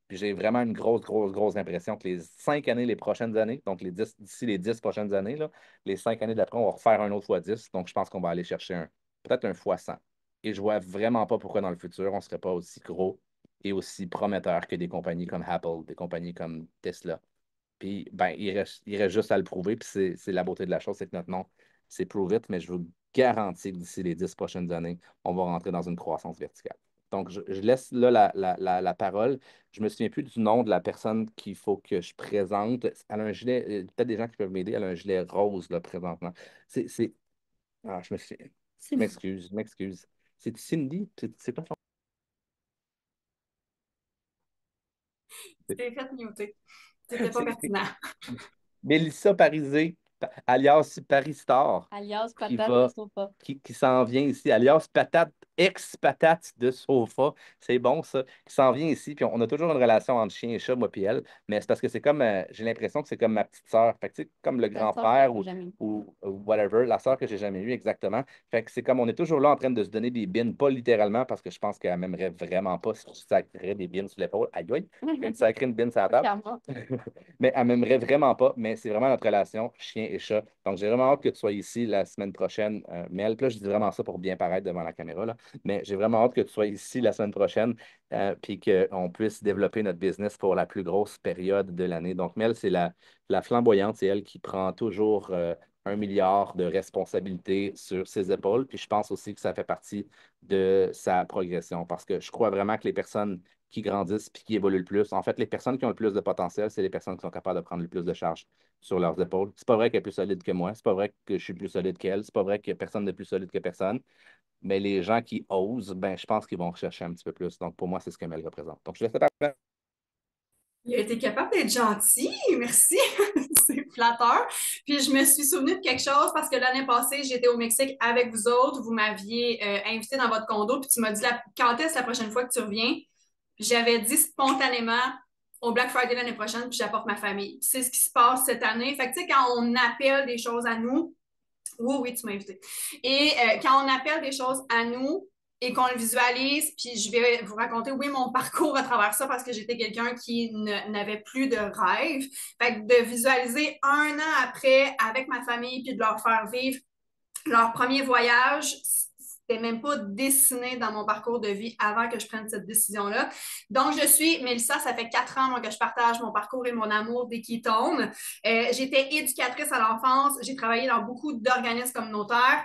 Puis j'ai vraiment une grosse impression que les 5 années, les prochaines années, donc d'ici les 10 prochaines années, là, les 5 années d'après, on va refaire un autre x10. Donc, je pense qu'on va aller chercher peut-être un x100. Et je vois vraiment pas pourquoi dans le futur, on ne serait pas aussi gros et aussi prometteur que des compagnies comme Apple, des compagnies comme Tesla. Puis, ben, il reste juste à le prouver. Puis, c'est la beauté de la chose, c'est que notre nom, c'est Prove It, mais je vous garantis que d'ici les 10 prochaines années, on va rentrer dans une croissance verticale. Donc, je laisse là la parole. Je ne me souviens plus du nom de la personne qu'il faut que je présente. Elle a un gilet, peut-être des gens qui peuvent m'aider, elle a un gilet rose là, présentement. Ah, je me suis. Je m'excuse. C'est Cindy? C'est quoi son T'es fait muter. C'était pas pertinent. Mélissa Parisé, alias Paris Star. Alias qui patate va, de sofa. qui s'en vient ici, alias patate, ex-patate de sofa. C'est bon, ça. Qui s'en vient ici. Puis on a toujours une relation entre chien et chat, moi puis elle. Mais c'est parce que c'est comme, j'ai l'impression que c'est comme ma petite sœur. Fait que, tu sais, comme le La sœur grand-frère que j'ai jamais eue. ou whatever, la sœur que j'ai jamais eue, exactement. Fait que c'est comme, on est toujours là en train de se donner des bines, pas littéralement, parce que je pense qu'elle m'aimerait vraiment pas si je sacrais des bines sur l'épaule. Aïe, aïe, je viens de sacrer une bine sur la table. Clairement. Mais elle m'aimerait vraiment pas, mais c'est vraiment notre relation chien et chat. Donc, j'ai vraiment hâte que tu sois ici la semaine prochaine, Mel. Puis là, je dis vraiment ça pour bien paraître devant la caméra, là. Mais j'ai vraiment hâte que tu sois ici la semaine prochaine, puis qu'on puisse développer notre business pour la plus grosse période de l'année. Donc, Mel, c'est la flamboyante, c'est elle qui prend toujours 1 milliard de responsabilités sur ses épaules. Puis je pense aussi que ça fait partie de sa progression parce que je crois vraiment que les personnes qui grandissent puis qui évoluent le plus. En fait, les personnes qui ont le plus de potentiel, c'est les personnes qui sont capables de prendre le plus de charges sur leurs épaules. C'est pas vrai qu'elle est plus solide que moi, c'est pas vrai que je suis plus solide qu'elle, c'est pas vrai que personne n'est plus solide que personne, mais les gens qui osent, ben, je pense qu'ils vont rechercher un petit peu plus. Donc, pour moi, c'est ce qu'elle représente. Donc, je laisse la parole. Il a été capable d'être gentil, merci, c'est flatteur. Puis je me suis souvenue de quelque chose parce que l'année passée, j'étais au Mexique avec vous autres, vous m'aviez invité dans votre condo, puis tu m'as dit quand est-ce la prochaine fois que tu reviens? Puis j'avais dit spontanément au Black Friday l'année prochaine, puis j'apporte ma famille. C'est ce qui se passe cette année. Fait que tu sais, quand on appelle des choses à nous, oui, tu m'as invité. Et quand on appelle des choses à nous, et qu'on le visualise, puis je vais vous raconter, oui, mon parcours à travers ça parce que j'étais quelqu'un qui n'avait plus de rêve. Fait que de visualiser 1 an après avec ma famille, puis de leur faire vivre leur premier voyage, c'était même pas dessiné dans mon parcours de vie avant que je prenne cette décision-là. Donc, je suis Mélissa, ça fait 4 ans moi, que je partage mon parcours et mon amour des ketones. J'étais éducatrice à l'enfance, j'ai travaillé dans beaucoup d'organismes communautaires.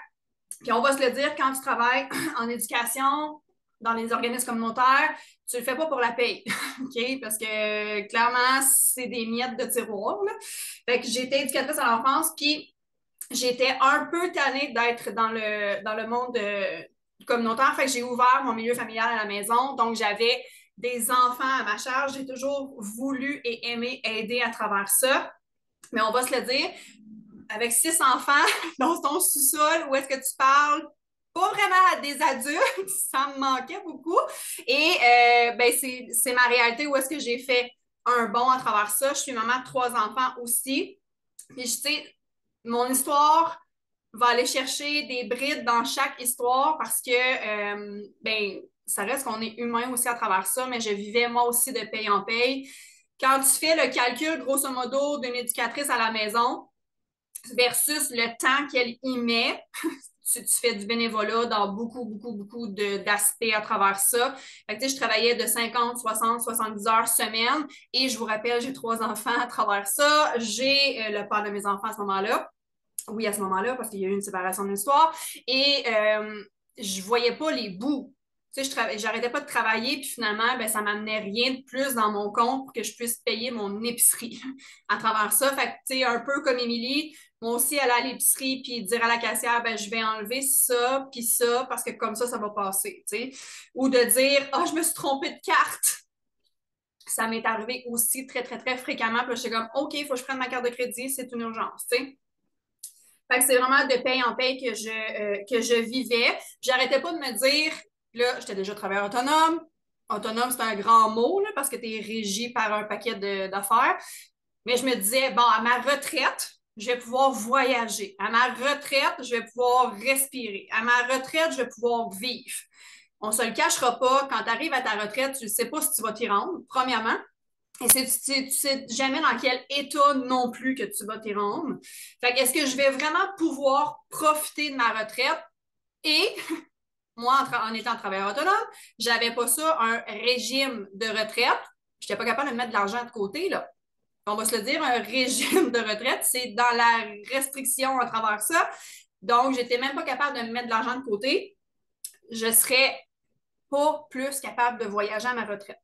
Puis on va se le dire, quand tu travailles en éducation, dans les organismes communautaires, tu le fais pas pour la paye, OK? Parce que clairement, c'est des miettes de tiroir, là. Fait que j'étais éducatrice à l'enfance, puis j'étais un peu tannée d'être dans le monde communautaire. Fait que j'ai ouvert mon milieu familial à la maison. Donc, j'avais des enfants à ma charge. J'ai toujours voulu et aimé aider à travers ça. Mais on va se le dire, avec 6 enfants dans ton sous-sol, où est-ce que tu parles? Pas vraiment à des adultes, ça me manquait beaucoup. Et ben, c'est ma réalité où est-ce que j'ai fait un bond à travers ça. Je suis maman de 3 enfants aussi. Puis, tu sais, mon histoire va aller chercher des brides dans chaque histoire parce que, ça reste qu'on est humain aussi à travers ça, mais je vivais moi aussi de paye en paye. Quand tu fais le calcul, grosso modo, d'une éducatrice à la maison versus le temps qu'elle y met, tu fais du bénévolat dans beaucoup d'aspects à travers ça. Fait que, je travaillais de 50, 60, 70 heures semaine et je vous rappelle, j'ai 3 enfants à travers ça. J'ai le père de mes enfants à ce moment-là. Oui, à ce moment-là, parce qu'il y a eu une séparation de l'histoire. Et je voyais pas les bouts. Tu sais, j'arrêtais pas de travailler, puis finalement, ben, ça m'amenait rien de plus dans mon compte pour que je puisse payer mon épicerie à travers ça. Fait que, tu sais, un peu comme Émilie, moi aussi, aller à l'épicerie, puis dire à la caissière, ben, je vais enlever ça, puis ça, parce que comme ça va passer, tu sais. Ou de dire, ah, je me suis trompée de carte. Ça m'est arrivé aussi très fréquemment. Puis là, j'étais comme, OK, il faut que je prenne ma carte de crédit, c'est une urgence, tu sais. Fait que c'est vraiment de paye en paye que je vivais. J'arrêtais pas de me dire, là, j'étais déjà travailleur autonome. Autonome, c'est un grand mot, là, parce que tu es régi par un paquet d'affaires. Mais je me disais, bon, à ma retraite, je vais pouvoir voyager. À ma retraite, je vais pouvoir respirer. À ma retraite, je vais pouvoir vivre. On ne se le cachera pas, quand tu arrives à ta retraite, tu ne sais pas si tu vas t'y rendre, premièrement. Et tu ne sais jamais dans quel état non plus que tu vas t'y rendre. Fait que est-ce que je vais vraiment pouvoir profiter de ma retraite? Et moi, en étant travailleur autonome, j'avais pas ça, un régime de retraite. Je n'étais pas capable de mettre de l'argent de côté, là. On va se le dire, un régime de retraite, c'est dans la restriction à travers ça. Donc, j'étais même pas capable de me mettre de l'argent de côté. Je serais pas plus capable de voyager à ma retraite.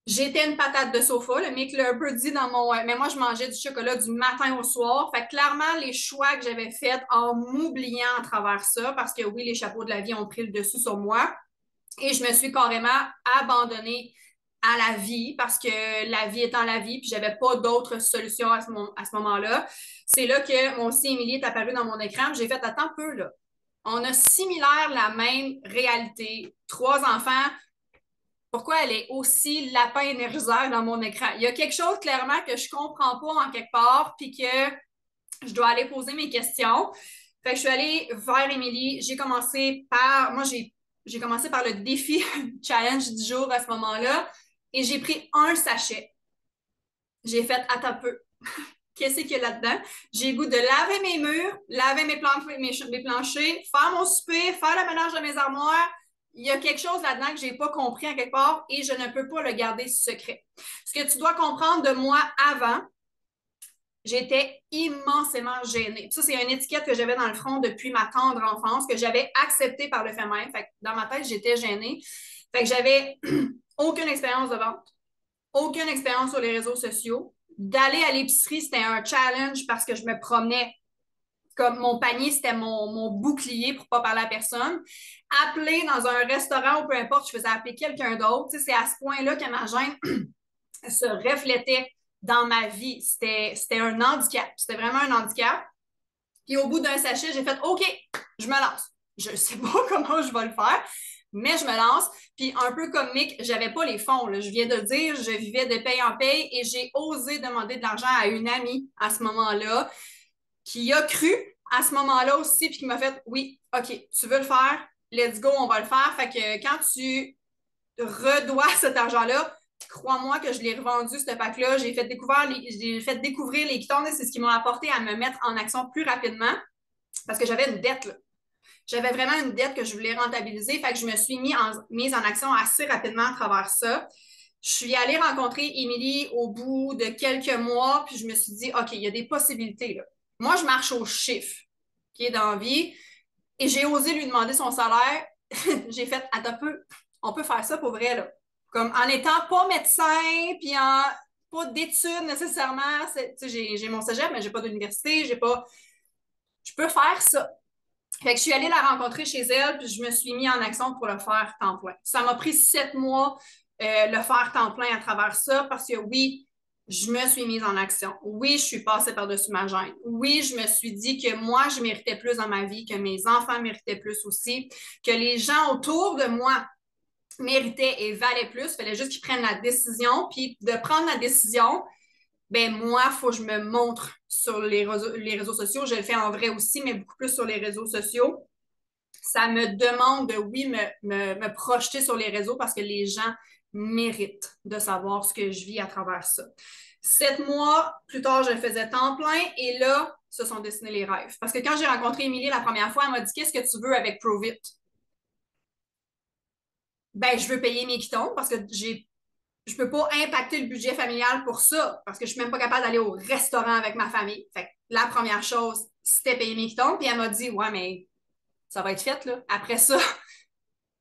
J'étais une patate de sofa, le Mick l'a un peu dit dans mon... Mais moi, je mangeais du chocolat du matin au soir. Fait que clairement, les choix que j'avais faits en m'oubliant à travers ça, parce que oui, les chapeaux de la vie ont pris le dessus sur moi, et je me suis carrément abandonnée à la vie, parce que la vie étant la vie, puis j'avais pas d'autre solution à ce moment-là. C'est là que mon aussi Émilie est apparu dans mon écran, j'ai fait, attends un peu, là. On a similaire la même réalité. 3 enfants, pourquoi elle est aussi lapin énergiseur dans mon écran? Il y a quelque chose clairement que je comprends pas en quelque part, puis que je dois aller poser mes questions. Fait que je suis allée vers Émilie. Moi, j'ai commencé par le défi challenge du jour à ce moment-là, et j'ai pris un sachet. J'ai fait, attends un peu. Qu'est-ce qu'il y a là-dedans? J'ai le goût de laver mes murs, laver mes planchers, faire mon souper, faire le ménage de mes armoires. Il y a quelque chose là-dedans que je n'ai pas compris en quelque part et je ne peux pas le garder secret. Ce que tu dois comprendre de moi avant, j'étais immensément gênée. Ça, c'est une étiquette que j'avais dans le front depuis ma tendre enfance, que j'avais acceptée par le fait même. Fait que dans ma tête, j'étais gênée. Fait que j'avais aucune expérience de vente, aucune expérience sur les réseaux sociaux. D'aller à l'épicerie, c'était un challenge parce que je me promenais. Comme mon panier, c'était mon bouclier pour ne pas parler à personne. Appeler dans un restaurant ou peu importe, je faisais appeler quelqu'un d'autre. Tu sais, c'est à ce point-là que ma gêne se reflétait dans ma vie. C'était un handicap. C'était vraiment un handicap. Puis au bout d'un sachet, j'ai fait OK, je me lance. Je ne sais pas comment je vais le faire, mais je me lance. Puis un peu comme Mick, je n'avais pas les fonds. Là. Je viens de le dire, je vivais de paye en paye et j'ai osé demander de l'argent à une amie à ce moment-là qui a cru à ce moment-là aussi, puis qui m'a fait oui, OK, tu veux le faire, let's go, on va le faire. Fait que quand tu redois cet argent-là, crois-moi que je l'ai revendu, ce pack-là. J'ai fait découvrir les Quittons et c'est ce qui m'a apporté à me mettre en action plus rapidement parce que j'avais une dette, là. J'avais vraiment une dette que je voulais rentabiliser. Fait que je me suis mise en action assez rapidement à travers ça. Je suis allée rencontrer Émilie au bout de quelques mois, puis je me suis dit, OK, il y a des possibilités, là. Moi, je marche au chiffre qui est dans la vie et j'ai osé lui demander son salaire. J'ai fait, attends un peu, on peut faire ça pour vrai, là. Comme en étant pas médecin, puis pas d'études nécessairement. J'ai mon cégep, mais j'ai pas d'université, je peux faire ça. Fait que je suis allée la rencontrer chez elle, puis je me suis mis en action pour le faire temps plein. Ça m'a pris 7 mois le faire temps plein à travers ça, parce que oui, je me suis mise en action. Oui, je suis passée par-dessus ma gêne. Oui, je me suis dit que moi, je méritais plus dans ma vie, que mes enfants méritaient plus aussi, que les gens autour de moi méritaient et valaient plus. Il fallait juste qu'ils prennent la décision. Puis de prendre la décision, ben moi, il faut que je me montre sur les réseaux sociaux. Je le fais en vrai aussi, mais beaucoup plus sur les réseaux sociaux. Ça me demande de, oui, me projeter sur les réseaux parce que les gens méritent de savoir ce que je vis à travers ça. 7 mois plus tard, je le faisais temps plein et là, se sont dessinés les rêves. Parce que quand j'ai rencontré Émilie la première fois, elle m'a dit, qu'est-ce que tu veux avec ProVit? Ben, je veux payer mes quitons parce que je peux pas impacter le budget familial pour ça parce que je suis même pas capable d'aller au restaurant avec ma famille. Fait que la première chose, c'était payer mes quitons. Puis elle m'a dit, ouais, mais ça va être fait, là. Après ça,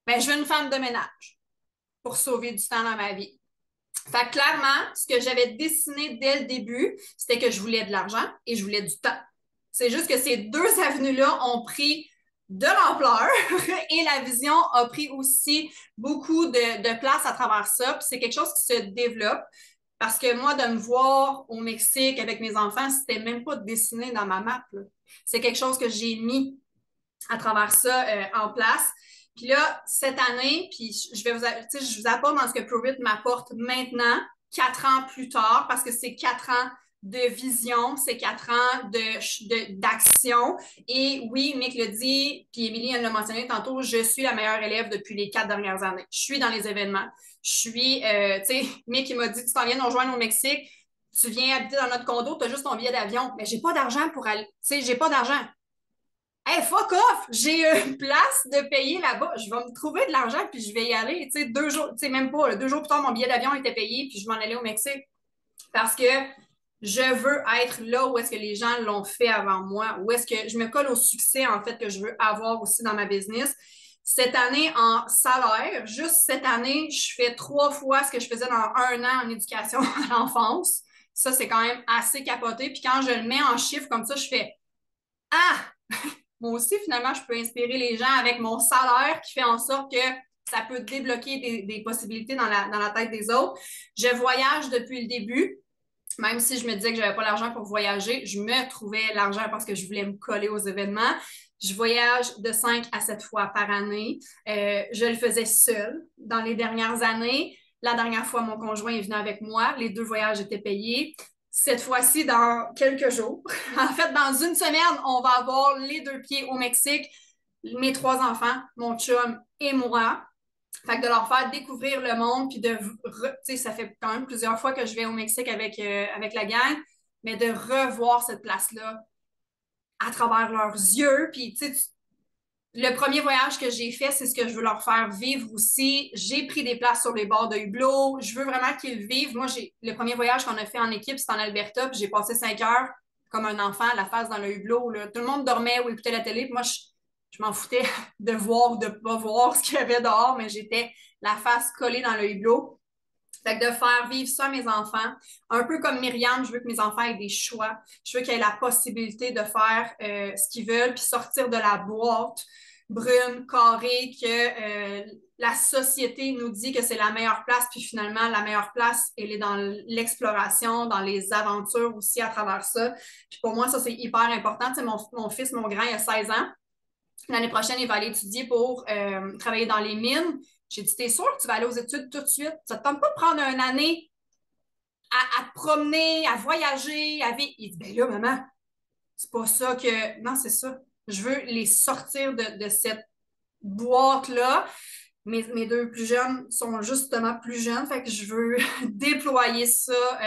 ben, je veux une femme de ménage pour sauver du temps dans ma vie. Fait que clairement, ce que j'avais dessiné dès le début, c'était que je voulais de l'argent et je voulais du temps. C'est juste que ces deux avenues-là ont pris de l'ampleur et la vision a pris aussi beaucoup de place à travers ça. Puis c'est quelque chose qui se développe parce que moi, de me voir au Mexique avec mes enfants, c'était même pas dessiné dans ma map, là. C'est quelque chose que j'ai mis à travers ça en place. Puis là, cette année, puis je vous apporte dans ce que ProVit m'apporte maintenant, 4 ans plus tard, parce que c'est 4 ans de vision, c'est 4 ans d'action. Et oui, Mick le dit, puis Émilie elle l'a mentionné tantôt, je suis la meilleure élève depuis les 4 dernières années. Je suis dans les événements. Je suis, tu sais, Mick il m'a dit, tu t'en viens nous rejoindre au Mexique, tu viens habiter dans notre condo, tu as juste ton billet d'avion. Mais j'ai pas d'argent pour aller, tu sais, j'ai pas d'argent. Hey, fuck off! J'ai une place de payer là-bas. Je vais me trouver de l'argent puis je vais y aller. Tu sais, 2 jours, tu sais, même pas, 2 jours plus tard, mon billet d'avion était payé puis je m'en allais au Mexique. Parce que je veux être là où est-ce que les gens l'ont fait avant moi, où est-ce que je me colle au succès, en fait, que je veux avoir aussi dans ma business. Cette année, en salaire, juste cette année, je fais 3 fois ce que je faisais dans 1 an en éducation à l'enfance. Ça, c'est quand même assez capoté. Puis quand je le mets en chiffres comme ça, je fais Ah! Moi aussi, finalement, je peux inspirer les gens avec mon salaire qui fait en sorte que ça peut débloquer des possibilités dans la tête des autres. Je voyage depuis le début. Même si je me disais que je n'avais pas l'argent pour voyager, je me trouvais l'argent parce que je voulais me coller aux événements. Je voyage de 5 à 7 fois par année. Je le faisais seule dans les dernières années. La dernière fois, mon conjoint est venu avec moi. Les 2 voyages étaient payés. Cette fois-ci, dans quelques jours, en fait, dans une semaine, on va avoir les 2 pieds au Mexique, mes 3 enfants, mon chum et moi. Fait que de leur faire découvrir le monde, puis tu sais, ça fait quand même plusieurs fois que je vais au Mexique avec la gang, mais de revoir cette place-là à travers leurs yeux. Puis, tu sais, le premier voyage que j'ai fait, c'est ce que je veux leur faire vivre aussi. J'ai pris des places sur les bords de hublot. Je veux vraiment qu'ils vivent. Moi, le premier voyage qu'on a fait en équipe, c'était en Alberta, puis j'ai passé 5 heures comme un enfant, la face dans le hublot, là. Tout le monde dormait ou écoutait la télé, puis moi, je m'en foutais de voir ou de ne pas voir ce qu'il y avait dehors, mais j'étais la face collée dans le hublot. Fait que de faire vivre ça à mes enfants, un peu comme Myriam, je veux que mes enfants aient des choix. Je veux qu'ils aient la possibilité de faire ce qu'ils veulent, puis sortir de la boîte brune, carrée, que la société nous dit que c'est la meilleure place, puis finalement, la meilleure place, elle est dans l'exploration, dans les aventures aussi à travers ça. Puis pour moi, ça, c'est hyper important. Tu sais, mon fils, mon grand, il a 16 ans. L'année prochaine, il va aller étudier pour travailler dans les mines. J'ai dit, t'es sûr que tu vas aller aux études tout de suite? Ça te tente pas de prendre une année à te promener, à voyager, à vivre? Il dit, ben là, maman, c'est pas ça que... Non, c'est ça. Je veux les sortir de cette boîte-là. Mes 2 plus jeunes sont justement plus jeunes, fait que je veux déployer ça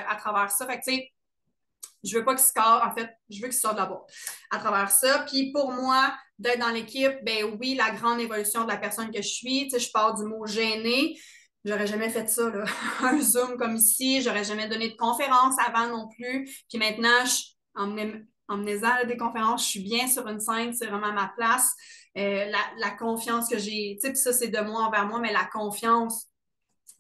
à travers ça. Fait que, tu sais, je veux pas qu'ils scorent, en fait, je veux qu'ils sortent de la boîte à travers ça. Puis pour moi, d'être dans l'équipe, ben oui, la grande évolution de la personne que je suis. Tu sais, je pars du mot gêné. J'aurais jamais fait ça, là. Un Zoom comme ici. J'aurais jamais donné de conférence avant non plus. Puis maintenant, en me naisant des conférences, je suis bien sur une scène. C'est vraiment ma place. La confiance que j'ai, tu sais, puis ça, c'est de moi envers moi, mais la confiance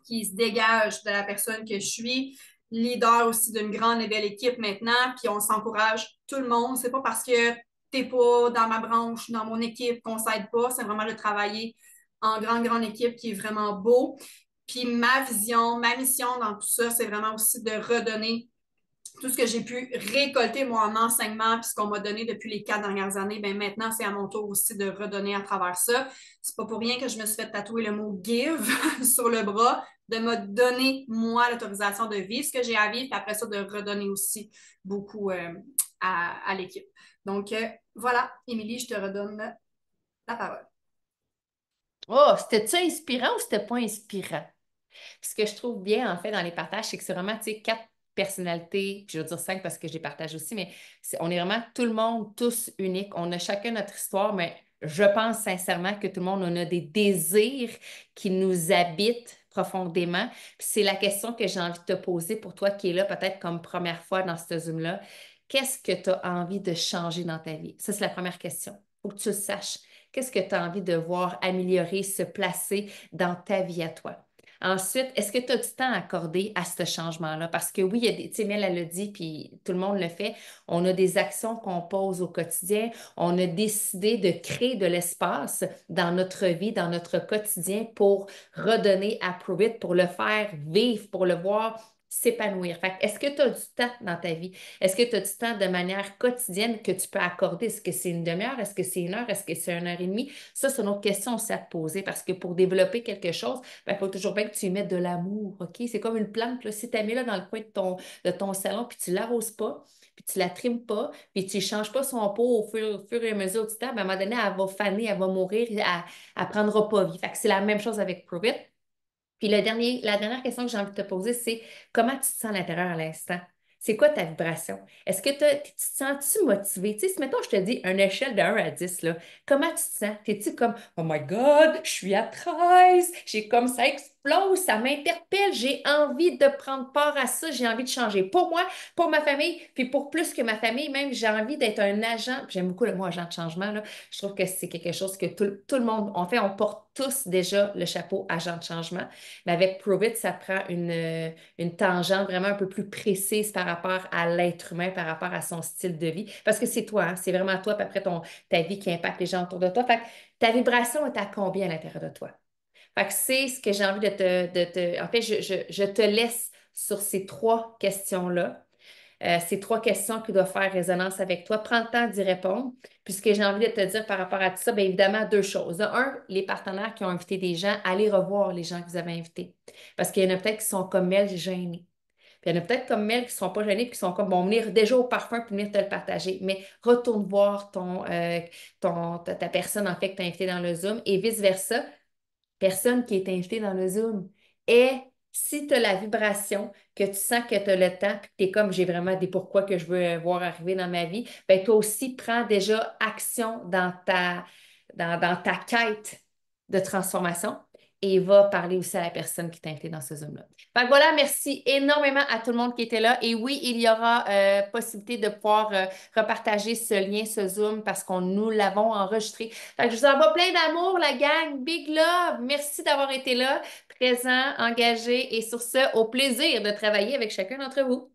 qui se dégage de la personne que je suis, leader aussi d'une grande et belle équipe maintenant, puis on s'encourage tout le monde. C'est pas parce que t'es pas dans ma branche, dans mon équipe, qu'on s'aide pas. C'est vraiment de travailler en grande équipe qui est vraiment beau. Puis ma vision, ma mission dans tout ça, c'est vraiment aussi de redonner tout ce que j'ai pu récolter, moi, en enseignement, puis ce qu'on m'a donné depuis les 4 dernières années, bien maintenant, c'est à mon tour aussi de redonner à travers ça. C'est pas pour rien que je me suis fait tatouer le mot « give » sur le bras. de me donner, moi, l'autorisation de vivre ce que j'ai à vivre, puis après ça, de redonner aussi beaucoup à l'équipe. Donc, voilà, Émilie, je te redonne la parole. Oh, c'était-tu inspirant ou c'était pas inspirant? Ce que je trouve bien, en fait, dans les partages, c'est que c'est vraiment, tu sais, 4 personnalités, puis je veux dire 5 parce que je les partage aussi, mais on est vraiment tout le monde, tous uniques. On a chacun notre histoire, mais je pense sincèrement que tout le monde, on a des désirs qui nous habitent profondément. Puis c'est la question que j'ai envie de te poser pour toi qui es là peut-être comme première fois dans ce Zoom-là. Qu'est-ce que tu as envie de changer dans ta vie? Ça, c'est la première question. Il faut que tu le saches. Qu'est-ce que tu as envie de voir améliorer, se placer dans ta vie à toi? Ensuite, est-ce que tu as du temps à accorder à ce changement-là? Parce que oui, il y a des, tu sais, Mel, elle le dit, puis tout le monde le fait. On a des actions qu'on pose au quotidien. On a décidé de créer de l'espace dans notre vie, dans notre quotidien pour redonner à Provit, pour le faire vivre, pour le voir s'épanouir. Fait que est-ce que tu as du temps dans ta vie? Est-ce que tu as du temps de manière quotidienne que tu peux accorder? Est-ce que c'est une demi-heure? Est-ce que c'est une heure? Est-ce que c'est 1 heure et demie? Ça, c'est une autre question aussi à te poser parce que pour développer quelque chose, il faut toujours bien que tu y mettes de l'amour, OK? C'est comme une plante, là. Si tu la mets là dans le coin de ton salon, puis tu ne l'arroses pas, puis tu ne la trimes pas, puis tu ne changes pas son pot au fur et à mesure du temps, ben, à un moment donné, elle va faner, elle va mourir, elle ne prendra pas vie. Fait que c'est la même chose avec Provit. Puis la dernière question que j'ai envie de te poser, c'est comment tu te sens à l'intérieur à l'instant? C'est quoi ta vibration? Est-ce que tu te sens-tu motivé? Tu sais, si mettons, je te dis une échelle de 1 à 10, là, comment tu te sens? T'es-tu comme Oh my God, je suis à 13, j'ai comme ça explose, ça m'interpelle, j'ai envie de prendre part à ça, j'ai envie de changer pour moi, pour ma famille, puis pour plus que ma famille, même j'ai envie d'être un agent. J'aime beaucoup le mot agent de changement, là. Je trouve que c'est quelque chose que tout le monde, en fait, on porte tous déjà le chapeau agent de changement. Mais avec Provit, ça prend une tangente vraiment un peu plus précise par rapport à l'être humain, par rapport à son style de vie. Parce que c'est toi, hein, c'est vraiment toi, puis après ta vie qui impacte les gens autour de toi. Fait que ta vibration est à combien à l'intérieur de toi? Fait que c'est ce que j'ai envie En fait, je te laisse sur ces 3 questions-là. Ces 3 questions qui doivent faire résonance avec toi. Prends le temps d'y répondre. Puis ce que j'ai envie de te dire par rapport à tout ça, bien évidemment, 2 choses. Un, les partenaires qui ont invité des gens, allez revoir les gens que vous avez invités. Parce qu'il y en a peut-être qui sont comme elle, gênés. Puis il y en a peut-être comme elle qui ne sont pas gênés, puis qui sont comme, bon, venir déjà au parfum, puis venir te le partager. Mais retourne voir ta personne, en fait, que tu as invité dans le Zoom et vice-versa personne qui est invitée dans le Zoom. Et si tu as la vibration, que tu sens que tu as le temps, puis que tu es comme j'ai vraiment des pourquoi que je veux voir arriver dans ma vie, bien, toi aussi, prends déjà action dans ta quête de transformation et va parler aussi à la personne qui t'a invité dans ce Zoom-là. Fait que voilà, merci énormément à tout le monde qui était là. Et oui, il y aura possibilité de pouvoir repartager ce lien, ce Zoom, parce qu'on nous l'avons enregistré. Fait que je vous envoie plein d'amour, la gang. Big love. Merci d'avoir été là, présent, engagé. Et sur ce, au plaisir de travailler avec chacun d'entre vous.